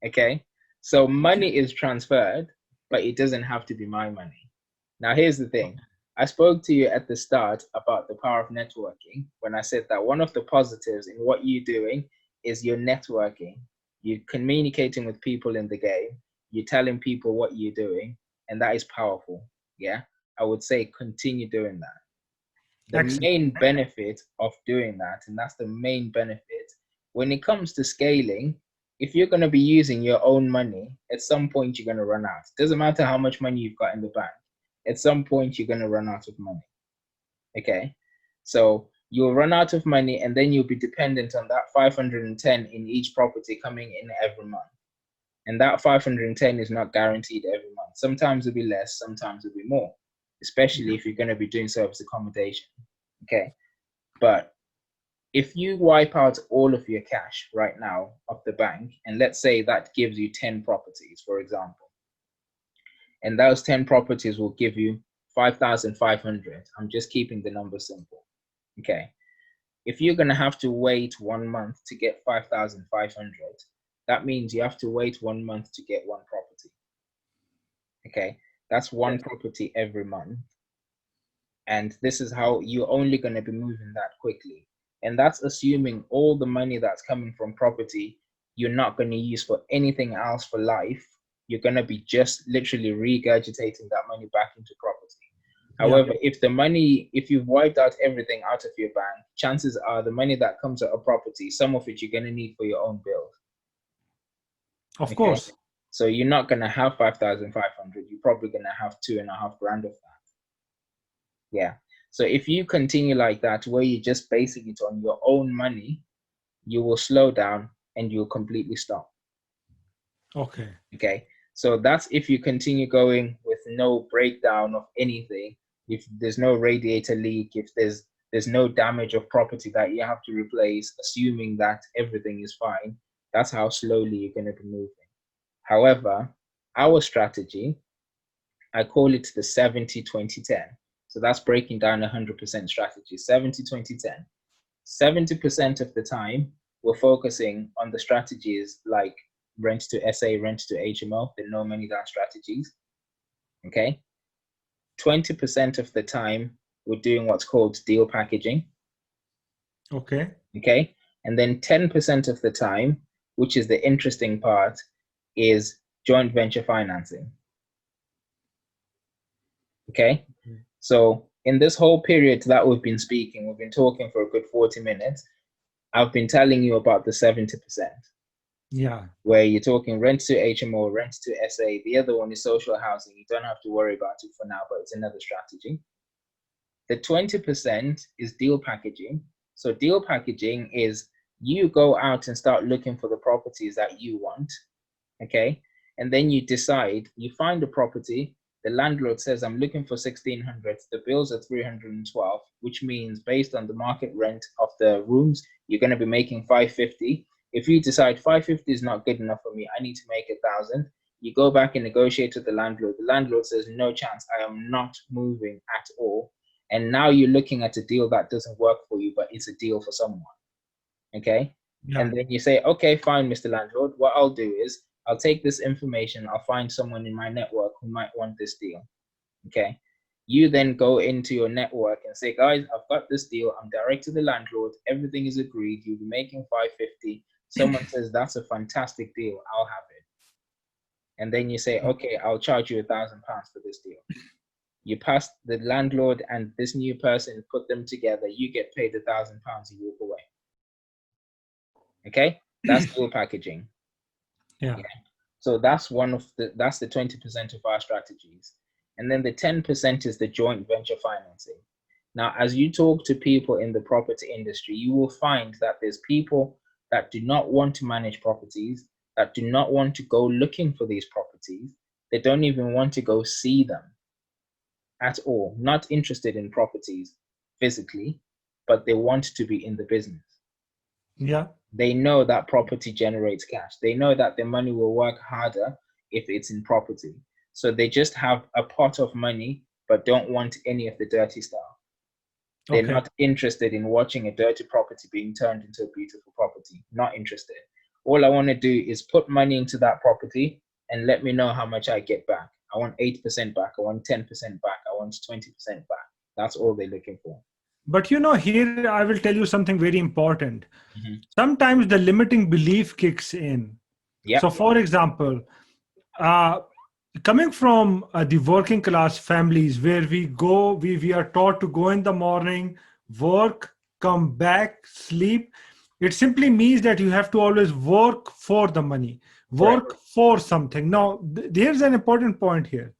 Okay. So money is transferred, but it doesn't have to be my money. Now, here's the thing. I spoke to you at the start about the power of networking when I said that one of the positives in what you're doing is you're networking. You're communicating with people in the game. You're telling people what you're doing, and that is powerful. Yeah, I would say continue doing that. The Excellent. main benefit of doing that, and that's the main benefit, when it comes to scaling, if you're going to be using your own money, at some point you're going to run out. It doesn't matter how much money you've got in the bank. At some point you're going to run out of money. Okay, so you'll run out of money, and then you'll be dependent on that 510 in each property coming in every month. And that 510 is not guaranteed every month. Sometimes it'll be less, sometimes it'll be more, especially if you're going to be doing service accommodation. Okay, but if you wipe out all of your cash right now of the bank, and let's say that gives you 10 properties, for example, and those 10 properties will give you 5,500. I'm just keeping the number simple. Okay. If you're going to have to wait 1 month to get 5,500, that means you have to wait 1 month to get one property. Okay. That's one property every month. And this is how you're only going to be moving that quickly. And that's assuming all the money that's coming from property, you're not going to use for anything else for life. You're going to be just literally regurgitating that money back into property. However, if you've wiped out everything out of your bank, chances are the money that comes out of property, some of it you're going to need for your own build. Of course. So you're not going to have 5,500. You're probably going to have 2.5 grand of that. Yeah. So if you continue like that, where you're just basing it on your own money, you will slow down and you'll completely stop. Okay. Okay. So that's if you continue going with no breakdown of anything, if there's no radiator leak, if there's no damage of property that you have to replace, assuming that everything is fine, that's how slowly you're going to be moving. However, our strategy, I call it the 70-20-10. So that's breaking down 100% strategy, 70-20-10. 70% of the time, we're focusing on the strategies like rent to SA, rent to HMO, the no money down strategies. Okay. 20% of the time, we're doing what's called deal packaging. Okay. Okay. And then 10% of the time, which is the interesting part, is joint venture financing. Okay. So in this whole period that we've been speaking, we've been talking for a good 40 minutes. I've been telling you about the 70%. Yeah. Where you're talking rent to HMO, rent to SA. The other one is social housing. You don't have to worry about it for now, but it's another strategy. The 20% is deal packaging. So deal packaging is you go out and start looking for the properties that you want, okay? And then you decide, you find a property, the landlord says, I'm looking for 1,600, the bills are 312, which means based on the market rent of the rooms, you're gonna be making 550. If you decide 550 is not good enough for me, I need to make 1,000, you go back and negotiate with the landlord. The landlord says, no chance, I am not moving at all. And now you're looking at a deal that doesn't work for you, but it's a deal for someone, okay? Yeah. And then you say, okay, fine, Mr. Landlord, what I'll do is I'll take this information, I'll find someone in my network who might want this deal, okay? You then go into your network and say, guys, I've got this deal, I'm direct to the landlord, everything is agreed, you'll be making 550. Someone says, that's a fantastic deal, I'll have it. And then you say, okay, I'll charge you £1,000 for this deal. You pass the landlord and this new person, put them together, you get paid £1,000, you walk away. Okay, that's deal packaging. Yeah. So that's that's the 20% of our strategies. And then the 10% is the joint venture financing. Now, as you talk to people in the property industry, you will find that there's people that do not want to manage properties, that do not want to go looking for these properties. They don't even want to go see them at all, not interested in properties physically, but they want to be in the business. Yeah. They know that property generates cash. They know that their money will work harder if it's in property. So they just have a pot of money, but don't want any of the dirty stuff. They're not interested in watching a dirty property being turned into a beautiful property. Not interested. All I want to do is put money into that property and let me know how much I get back. I want 8% back. I want 10% back. I want 20% back. That's all they're looking for. But here I will tell you something very important. Mm-hmm. Sometimes the limiting belief kicks in. Yep. So for example, coming from the working class families where we are taught to go in the morning, work, come back, sleep. It simply means that you have to always work for the money, work for something. Now, there's an important point here.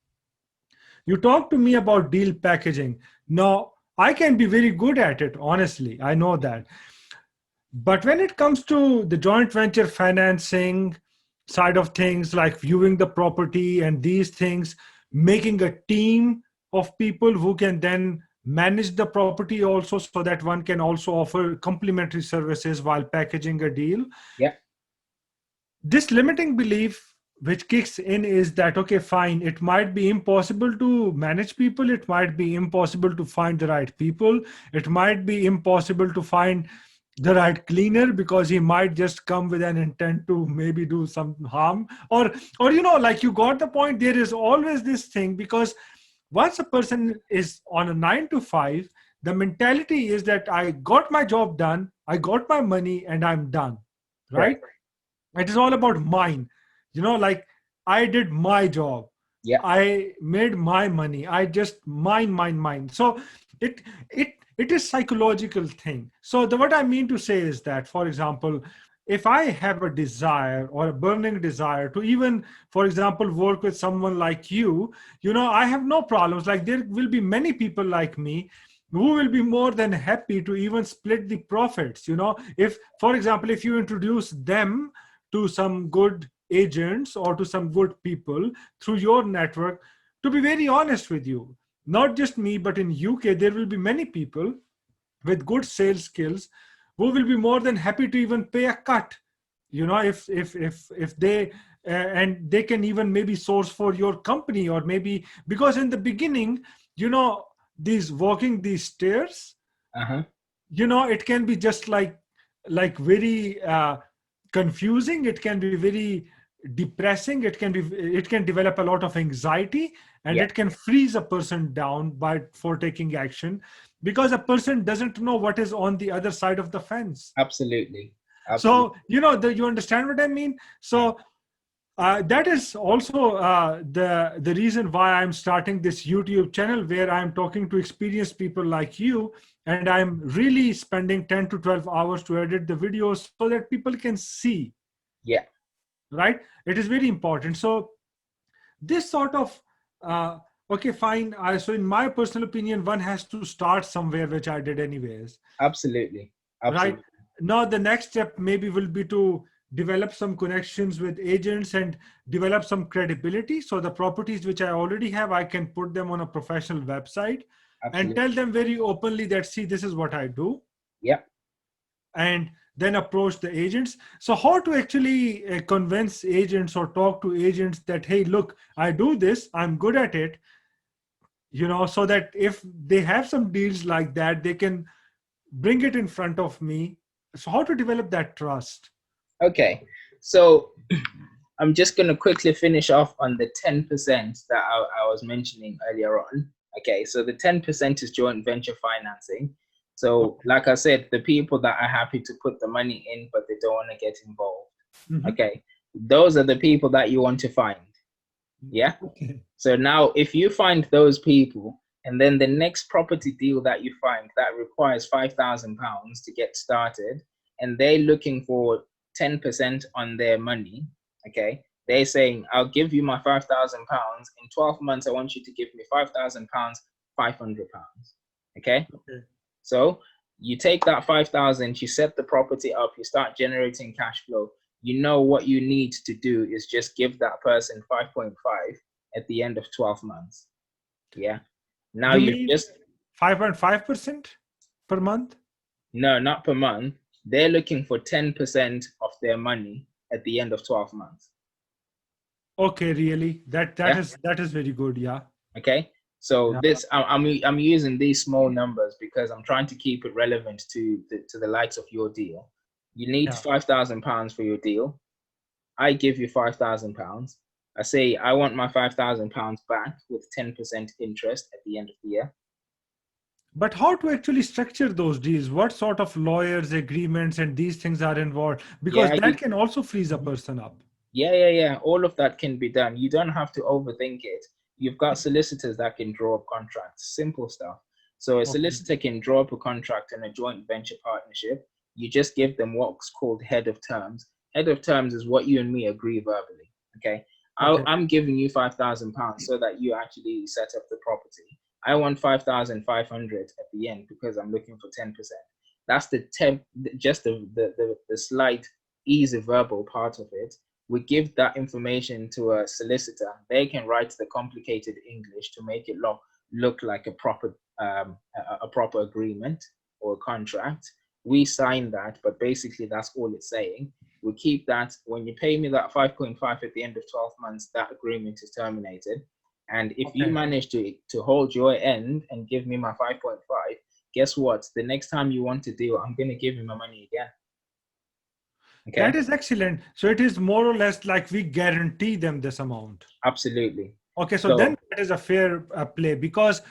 You talk to me about deal packaging. Now, I can be very good at it, honestly. I know that. But when it comes to the joint venture financing side of things, like viewing the property and these things, making a team of people who can then manage the property also, so that one can also offer complementary services while packaging a deal. Yeah. This limiting belief which kicks in is that, okay, fine, it might be impossible to manage people. It might be impossible to find the right people. It might be impossible to find the right cleaner because he might just come with an intent to maybe do some harm, or like, you got the point. There is always this thing, because once a person is on a 9 to 5, the mentality is that I got my job done, I got my money, and I'm done, right? It is all about mine. Like, I did my job. Yeah. I made my money. I just mine. So it is psychological thing. So what I mean to say is that, for example, if I have a desire or a burning desire to even, for example, work with someone like you, I have no problems. Like there will be many people like me who will be more than happy to even split the profits. If, for example, if you introduce them to some good agents or to some good people through your network, to be very honest with you, not just me, but in UK, there will be many people with good sales skills who will be more than happy to even pay a cut, if they and they can even maybe source for your company, or maybe because in the beginning, these walking these stairs, Uh-huh. it can be just like very confusing. It can be very depressing. It can develop a lot of anxiety, and Yeah, it can freeze a person down for taking action, because a person doesn't know what is on the other side of the fence. absolutely. Absolutely. So you understand what I mean. Mm. So that is also the reason why I'm starting this YouTube channel, where I'm talking to experienced people like you, and I'm really spending 10 to 12 hours to edit the videos so that people can see. Yeah. Right? It is very important. So this sort of okay, fine. So in my personal opinion, one has to start somewhere, which I did anyways. Absolutely. Right Absolutely. now, the next step maybe will be to develop some connections with agents and develop some credibility, so the properties which I already have, I can put them on a professional website and Absolutely. tell them very openly that, see, this is what I do, Yeah. and then approach the agents. So how to actually convince agents or talk to agents that, hey, look, I do this, I'm good at it, so that if they have some deals like that, they can bring it in front of me. So how to develop that trust? Okay. So I'm just going to quickly finish off on the 10% that I was mentioning earlier on. Okay. So the 10% is joint venture financing. So, Okay. like I said, the people that are happy to put the money in, but they don't want to get involved. Mhm. Okay. Those are the people that you want to find. Yeah. Okay. So now, if you find those people, and then the next property deal that you find that requires £5,000 to get started, and they're looking for 10% on their money, okay, they're saying, I'll give you my £5,000. In 12 months, I want you to give me £5,000, £500. Okay. Okay. So you take that 5,000, you set the property up, you start generating cash flow. You know what you need to do is just give that person 5.5 at the end of 12 months. Yeah. Now You you've mean just 5.5% per month? no, not per month. They're looking for 10% of their money at the end of 12 months. Okay, really? That Yeah. that is very good. Yeah. Okay. So Yeah. this I'm using these small numbers because I'm trying to keep it relevant to the likes of your deal. You need Yeah. £5,000 for your deal. I give you £5,000. I say I want my £5,000 back with 10% interest at the end of the year. But how to actually structure those deals? What sort of lawyers, agreements, and these things are involved? Because Yeah, that can also freeze a person up. yeah. All of that can be done. You don't have to overthink it. You've got solicitors that can draw up contracts, simple stuff. So a Okay. solicitor can draw up a contract in a joint venture partnership. You just give them what's called head of terms. Head of terms is what you and me agree verbally. Okay. Okay. I'm giving you £5,000 so that you actually set up the property. I want 5,500 at the end because I'm looking for 10%. That's just the slight easy verbal part of it. We give that information to a solicitor. They can write the complicated English to make it look like a proper agreement or contract. We sign that, but basically that's all it's saying. We keep that. When you pay me that 5.5 at the end of 12 months, that agreement is terminated. And if you Okay. manage to hold your end and give me my 5.5, guess what? The next time you want to deal, I'm going to give you my money again. That Okay. is excellent. So it is more or less like we guarantee them this amount. Absolutely. Okay, so then So that is a fair play, because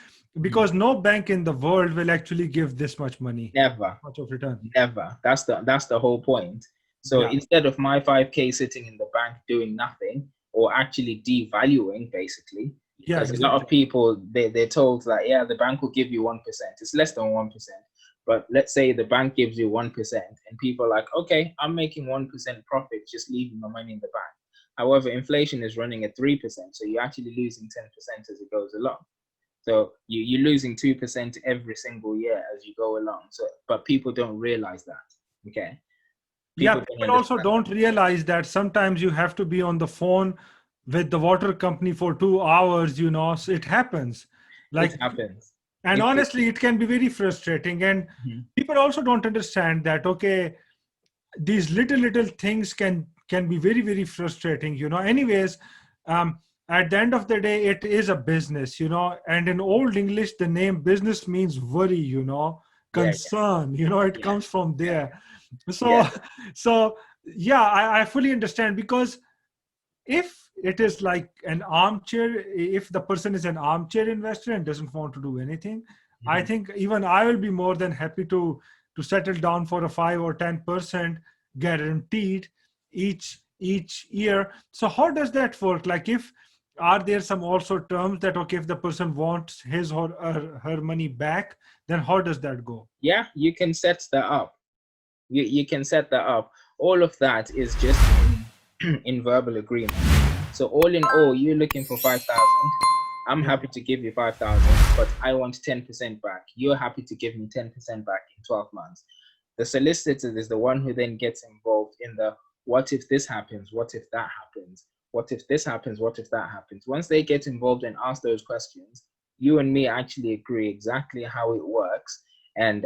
no bank in the world will actually give this much money, never, much of return. never. That's the whole point. So Yeah. instead of my 5K sitting in the bank doing nothing or actually devaluing, basically, Yeah, because a lot exactly. of people they're told that yeah, the bank will give you 1%. It's less than 1%. But let's say the bank gives you 1%, and people are like, okay, I'm making 1% profit, just leaving my money in the bank. However, inflation is running at 3%, so you're actually losing 10% as it goes along. So you're losing 2% every single year as you go along. So, but people don't realize that. Okay. Yeah, Don't people also understand don't realize that sometimes you have to be on the phone with the water company for 2 hours, so it happens. that. Like, It happens. and honestly, it can be very frustrating. And Mhm. people also don't understand that, okay, these little things can be very, very frustrating. Anyways, um, at the end of the day, it is a business. And in old English, the name business means worry, Yeah, concern. It yeah, comes from yeah, there. yeah, So so yeah, I fully understand, because if it is like an armchair, if the person is an armchair investor and doesn't want to do anything, I Mhm. think even I will be more than happy to settle down for a 5 or 10% guaranteed each year. So how does that work? Like, if are there some also terms that, okay, if the person wants his or her money back, then how does that go? Yeah. You can set that up. You can set that up. All of that is just in verbal agreement. So all in all, you're looking for 5,000. I'm Yeah. happy to give you 5,000, but I want 10% back. You're happy to give me 10% back in 12 months. The solicitor is the one who then gets involved in the what if this happens, what if that happens, what if this happens, what if that happens. Once they get involved and ask those questions, you and me actually agree exactly how it works. And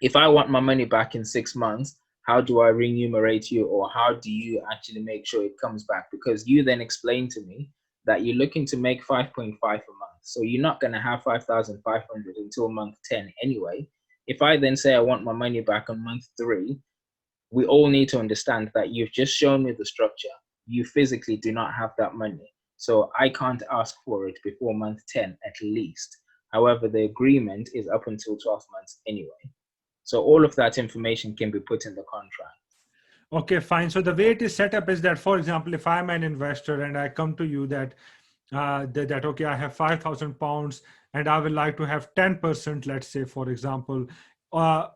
if I want my money back in 6 months, how do I remunerate you, or how do you actually make sure it comes back? Because you then explain to me that you're looking to make 5.5 a month. So you're not going to have 5,500 until month 10 anyway. If I then say I want my money back on month 3, we all need to understand that you've just shown me the structure. You physically do not have that money. So I can't ask for it before month 10 at least. However, the agreement is up until 12 months anyway. So all of that information can be put in the contract. Okay, fine. So the way it is set up is that, for example, if I'm an investor and I come to you that okay, I have £5,000 and I would like to have 10%, let's say, for example,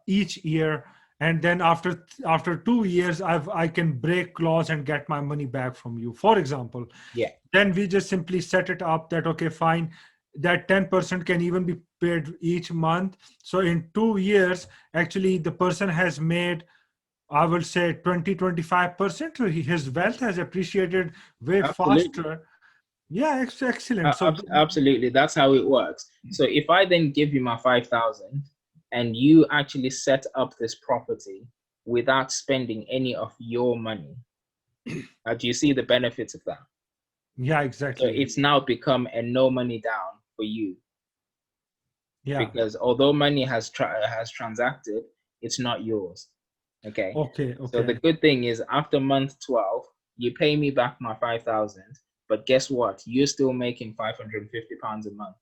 each year, and then after 2 years, I can break clause and get my money back from you, for example. Yeah, Then we just simply set it up that, okay, fine, that 10% can even be paid each month. So in 2 years, actually, the person has made, I will say, 20-25%. His wealth has appreciated way absolutely. faster. Yeah, excellent. So Absolutely. That's how it works. So if I then give you my 5,000 and you actually set up this property without spending any of your money, do you see the benefits of that? yeah, So exactly. it's now become a no money down for you, Yeah. because although money has transacted, it's not yours. Okay. Okay. So the Okay. good thing is after month 12, you pay me back my 5,000, but guess what? You're still making £550 a month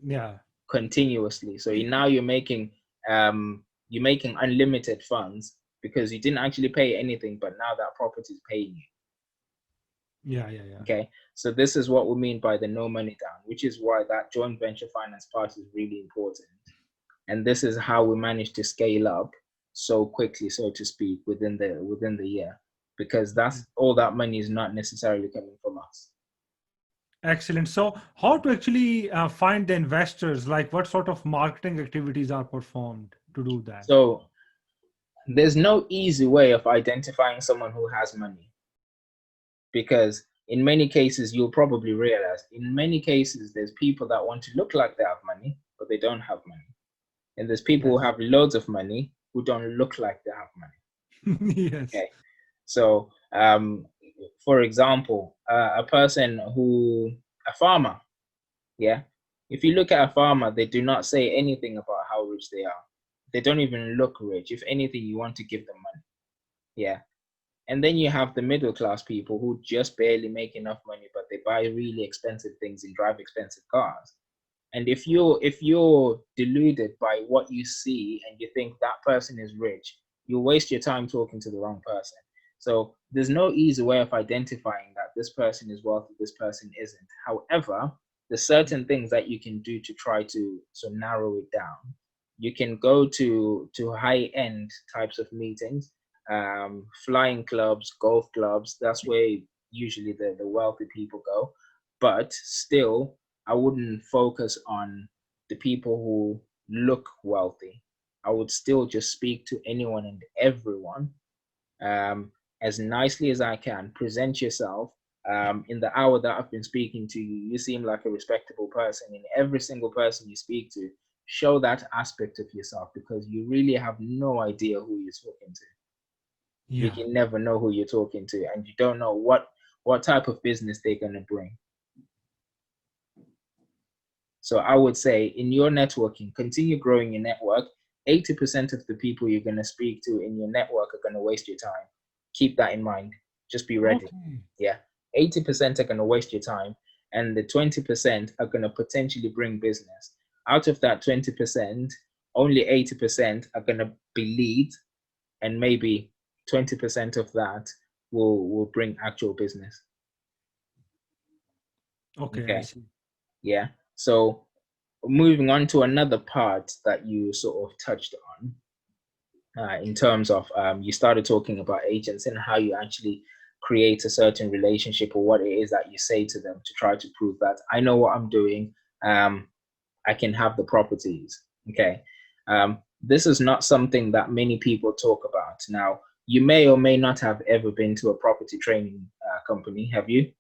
Yeah. continuously. So now you're making unlimited funds because you didn't actually pay anything, but now that property is paying you. Yeah. Yeah. Yeah. Okay. So this is what we mean by the no money down, which is why that joint venture finance part is really important. And this is how we managed to scale up so quickly, so to speak, within the year, because that's all that money is not necessarily coming from us. Excellent. So, how to actually find the investors? Like, what sort of marketing activities are performed to do that? So there's no easy way of identifying someone who has money, because in many cases, you'll probably realize in many cases there's people that want to look like they have money but they don't have money, and there's people who Yes. have loads of money who don't look like they have money. Yes. Okay. So for example, a farmer, yeah, if you look at a farmer, they do not say anything about how rich they are. They don't even look rich. If anything, you want to give them money. Yeah. And then you have the middle class people who just barely make enough money, but they buy really expensive things and drive expensive cars. And if you're deluded by what you see and you think that person is rich, you waste your time talking to the wrong person. So there's no easy way of identifying that this person is wealthy, this person isn't. However, there's certain things that you can do to try to narrow it down. You can go to high-end types of meetings, flying clubs, golf clubs. That's where usually the wealthy people go. But still, I wouldn't focus on the people who look wealthy. I would still just speak to anyone and everyone, as nicely as I can. Present yourself. In the hour that I've been speaking to you, you seem like a respectable person. In every single person you speak to, show that aspect of yourself, because you really have no idea who you're talking to. You can never know who you're talking to, and you don't know what type of business they're going to bring. So I would say, in your networking, continue growing your network. 80% of the people you're going to speak to in your network are going to waste your time. Keep that in mind. Just be ready. Okay. Yeah. 80% are going to waste your time, and the 20% are going to potentially bring business. Out of that 20%, only 80% are going to be leads, and maybe 20% of that will bring actual business. Okay, I Okay. see. Yeah. So moving on to another part that you sort of touched on, in terms of, you started talking about agents and how you actually create a certain relationship, or what it is that you say to them to try to prove that I know what I'm doing. I can have the properties. Okay. This is not something that many people talk about. Now, you may or may not have ever been to a property training company. Have you?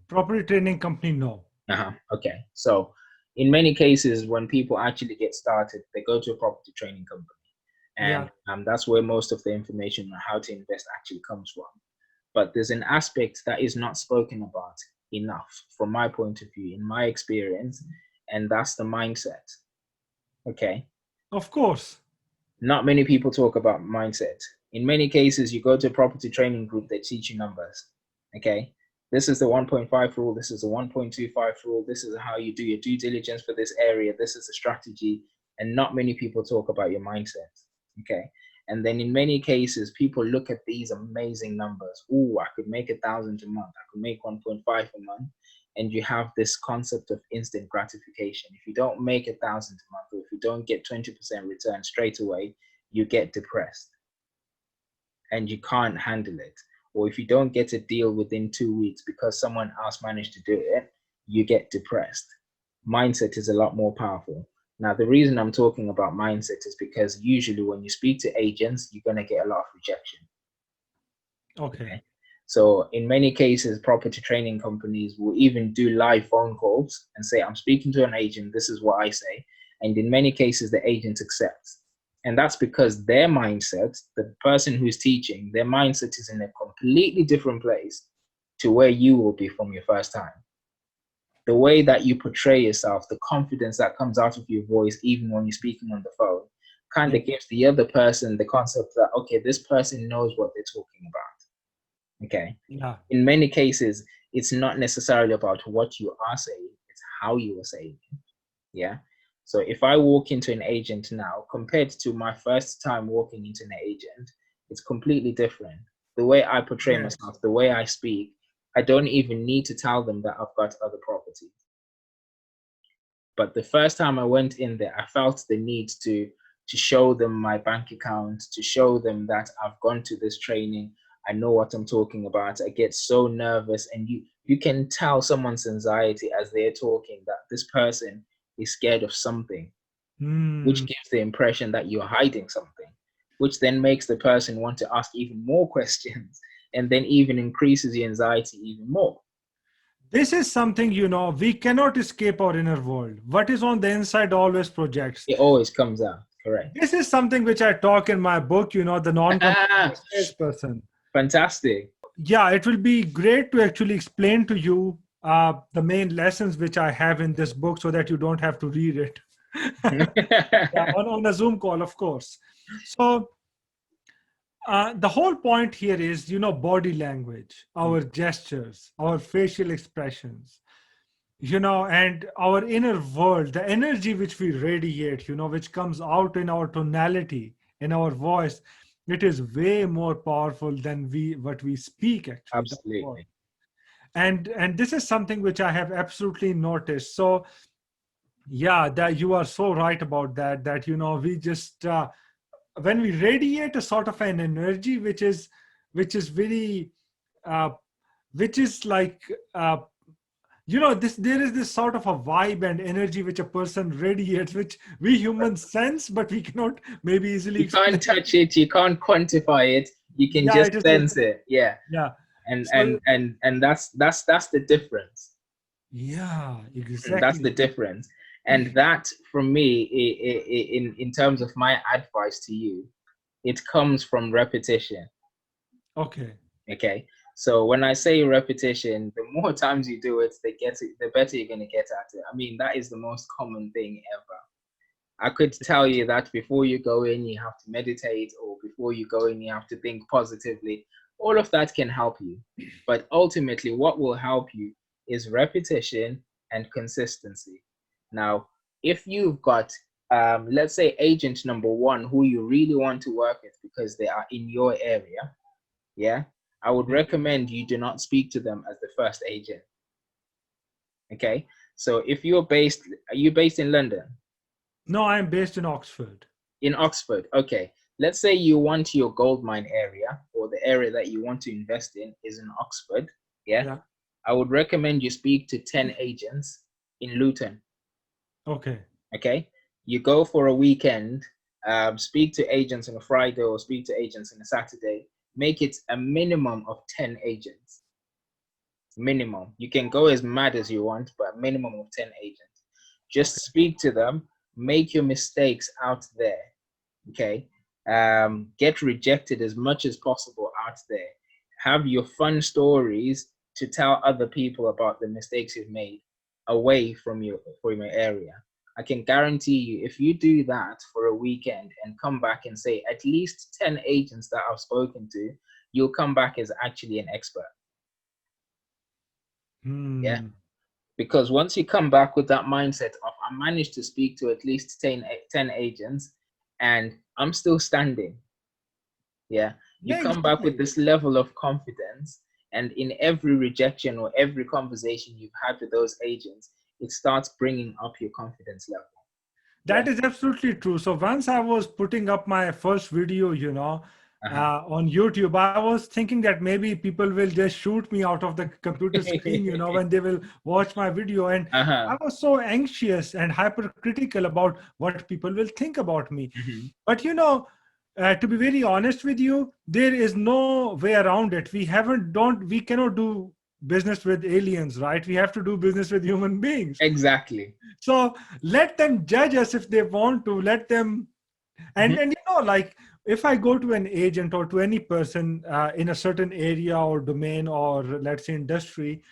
Property training company, no. Okay. So in many cases, when people actually get started, they go to a property training company. And that's where most of the information on how to invest actually comes from. But there's an aspect that is not spoken about enough, from my point of view, in my experience, and that's the mindset. Okay. Of course. Not many people talk about mindset. In many cases, you go to a property training group, they teach you numbers. Okay. This is the 1.5 rule. This is the 1.25 rule. This is how you do your due diligence for this area. This is the strategy. And not many people talk about your mindset. Okay. And then in many cases, people look at these amazing numbers. Oh, I could make 1,000 a month. I could make 1.5 a month. And you have this concept of instant gratification. If you don't make 1,000 a month, or if you don't get 20% return straight away, you get depressed and you can't handle it. Or if you don't get a deal within 2 weeks because someone else managed to do it, you get depressed. Mindset is a lot more powerful. Now, the reason I'm talking about mindset is because usually when you speak to agents, you're going to get a lot of rejection. Okay. So in many cases, property training companies will even do live phone calls and say, I'm speaking to an agent, this is what I say. And in many cases, the agent accepts. And that's because their mindset, the person who's teaching, their mindset is in a completely different place to where you will be from your first time. The way that you portray yourself, the confidence that comes out of your voice, even when you're speaking on the phone, kind of gives the other person the concept that, okay, this person knows what they're talking about. Okay. Yeah. In many cases, it's not necessarily about what you are saying, it's how you are saying it. Yeah. So if I walk into an agent now, compared to my first time walking into an agent, it's completely different. The way I portray myself, the way I speak, I don't even need to tell them that I've got other properties. But the first time I went in there, I felt the need to show them my bank account, to show them that I've gone to this training. I know what I'm talking about. I get so nervous, and you can tell someone's anxiety as they're talking, that this person is scared of something, which gives the impression that you're hiding something, which then makes the person want to ask even more questions, and then even increases your anxiety even more. This is something, we cannot escape our inner world. What is on the inside always projects. It always comes out, correct. This is something which I talk in my book, the NONCONFORMIST Salesperson. Fantastic. Yeah, it will be great to actually explain to you the main lessons which I have in this book, so that you don't have to read it. on a Zoom call, of course. So the whole point here is, body language, our gestures, our facial expressions, and our inner world, the energy which we radiate, which comes out in our tonality, in our voice. It is way more powerful than what we speak, actually. Absolutely. And this is something which I have absolutely noticed. So Yeah, that you are so right about that. That we just when we radiate a sort of an energy which is very uh, which is like this there is this sort of a vibe and energy which a person radiates, which we humans sense, but we cannot maybe easily You can't explain. touch it, you can't quantify it, you can Yeah, just it is sense it. Yeah. yeah. And So that's the difference. yeah, That's the exactly. difference. And that, from me, in terms of my advice to you, it comes from repetition. Okay. Okay. So when I say repetition, the more times you do it, the better you're gonna get at it. I mean, that is the most common thing ever. I could tell you that before you go in, you have to meditate, or before you go in, you have to think positively. All of that can help you. But ultimately, what will help you is repetition and consistency. Now, if you've got, let's say, agent number one who you really want to work with because they are in your area, yeah, I would Yeah. recommend you do not speak to them as the first agent. Okay. So if are you based in London? No, I am based in Oxford. In Oxford, okay. Let's say you want your gold mine area, or the area that you want to invest in is in Oxford. Yeah. Yeah. I would recommend you speak to 10 agents in Luton. Okay. Okay. You go for a weekend, speak to agents on a Friday or speak to agents on a Saturday. Make it a minimum of 10 agents. Minimum. You can go as mad as you want, but a minimum of 10 agents. Just Okay. speak to them, make your mistakes out there. Okay. Get rejected as much as possible out there. Have your fun stories to tell other people about the mistakes you've made away from your area. I can guarantee you, if you do that for a weekend and come back and say at least 10 agents that I've spoken to, you'll come back as actually an expert. Yeah. Hmm. Because once you come back with that mindset of I managed to speak to at least 10 agents and I'm still standing. Yeah. You Yeah, come back with exactly. this level of confidence, and in every rejection or every conversation you've had with those agents, it starts bringing up your confidence level. That Yeah. is absolutely true. So once I was putting up my first video, Uh-huh. on YouTube, I was thinking that maybe people will just shoot me out of the computer screen, when they will watch my video. And Uh-huh. I was so anxious and hypercritical about what people will think about me. Hmm. But to be very honest with you, there is no way around it. We cannot do business with aliens, right? We have to do business with human beings. Exactly. So let them judge us if they want to. Let them, Hmm. and like if I go to an agent or to any person in a certain area or domain or let's say industry,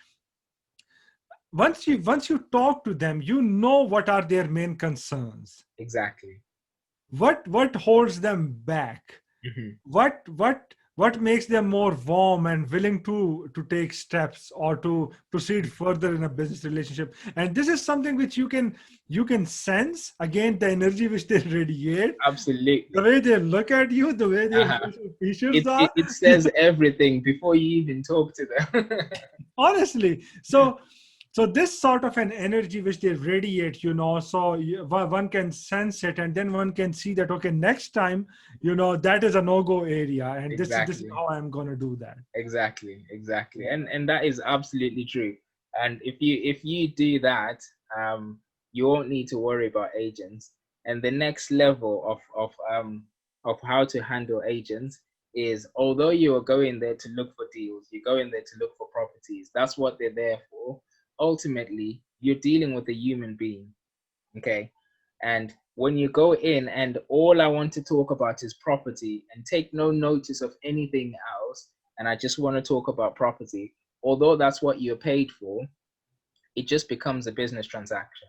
once you talk to them, you know what are their main concerns, Exactly. what holds them back, Hmm. what makes them more warm and willing to take steps or to proceed further in a business relationship. And this is something which you can sense, again, the energy which they radiate, the Absolutely. way they look at you, the way their Uh-huh. facial features It are. it says everything before you even talk to them. Honestly. So this sort of an energy which they radiate, so one can sense it, and then one can see that, okay, next time, that is a no-go area, and this is Exactly. how I'm going to do that. Exactly. Yeah. And that is absolutely true. And if you do that, you won't need to worry about agents. And the next level of how to handle agents is, although you are going there to look for deals, you're going there to look for properties. That's what they're there for. Ultimately, you're dealing with a human being. Okay. And when you go in and all I want to talk about is property and take no notice of anything else, and I just want to talk about property, although that's what you're paid for, it just becomes a business transaction.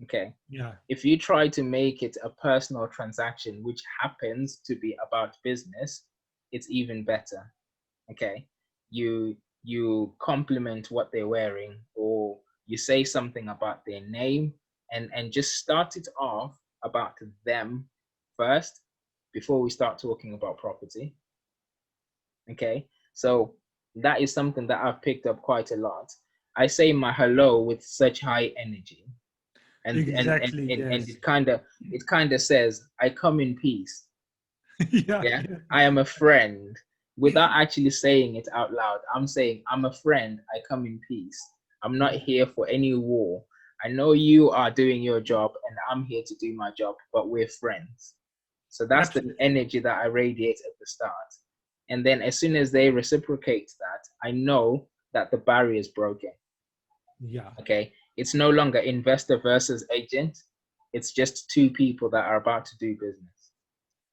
Okay. Yeah. If you try to make it a personal transaction, which happens to be about business, it's even better. Okay. You compliment what they're wearing, or you say something about their name, and just start it off about them first before we start talking about property. Okay. So that is something that I've picked up quite a lot. I say my hello with such high energy. Exactly, And yes. it kind of says, I come in peace. Yeah, Yeah, yeah, I am a friend, without actually saying it out loud. I'm saying, I'm a friend, I come in peace. I'm not here for any war. I know you are doing your job and I'm here to do my job, but we're friends. So that's the absolutely. energy that I radiate at the start. And then as soon as they reciprocate that, I know that the barrier is broken. Yeah, Okay. It's no longer investor versus agent. It's just two people that are about to do business.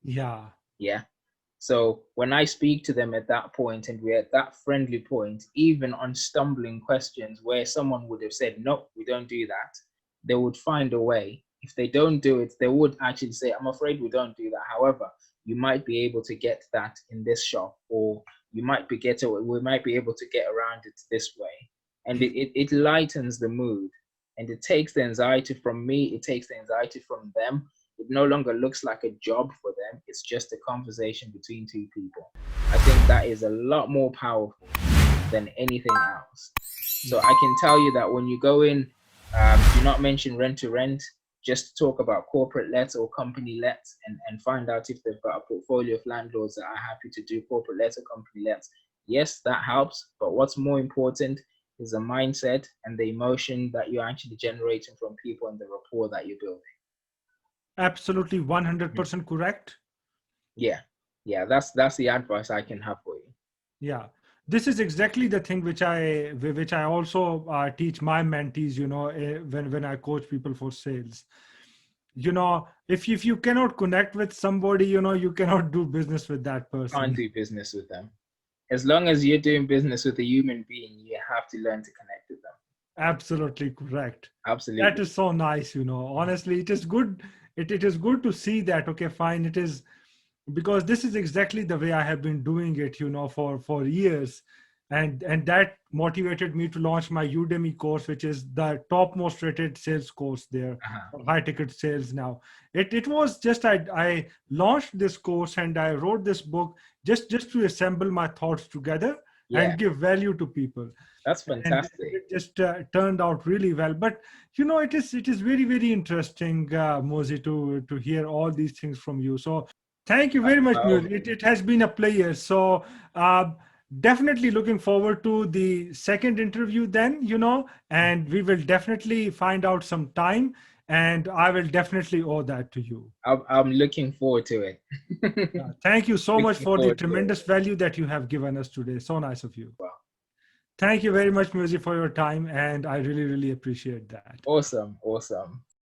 yeah, Yeah. So when I speak to them at that point and we're at that friendly point, even on stumbling questions where someone would have said, no, we don't do that, they would find a way. If they don't do it, they would actually say, I'm afraid we don't do that. However, you might be able to get that in this shop, or we might be able to get around it this way. And it lightens the mood, and it takes the anxiety from me, it takes the anxiety from them. It no longer looks like a job for them. It's just a conversation between two people. I think that is a lot more powerful than anything else. So I can tell you that when you go in, do not mention rent to rent. Just talk about corporate lets or company lets, and find out if they've got a portfolio of landlords that are happy to do corporate lets or company lets. Yes, that helps. But what's more important is the mindset and the emotion that you're actually generating from people and the rapport that you're building. absolutely 100% correct. Yeah, yeah, that's the advice I can have for you. Yeah, this is exactly the thing which I also teach my mentees, when I coach people for sales. If you cannot connect with somebody, you cannot do business with that Can't person. do business with them. As long as you're doing business with a human being, you have to learn to connect with them. Absolutely correct. That Absolutely. is so nice. Honestly, it is good. It is good to see that. Okay, fine. It is, because this is exactly the way I have been doing it, for years, and that motivated me to launch my Udemy course, which is the topmost rated sales course there Uh-huh. for high ticket sales. Now, it was just I launched this course and I wrote this book just to assemble my thoughts together Yeah, and give value to people, that's and fantastic. it just turned out really well. But it is very, very interesting, Mosey, to hear all these things from you. So thank you very much, By all Mosey. means. It has been a pleasure. So definitely looking forward to the second interview then, and we will definitely find out some time, and I will definitely owe that to you. I'm looking forward to it. Thank you so much Looking for the forward to it. tremendous value that you have given us today. So nice of you. Well, Thank you very much, Mosey, for your time, and I really, really appreciate that. awesome, awesome.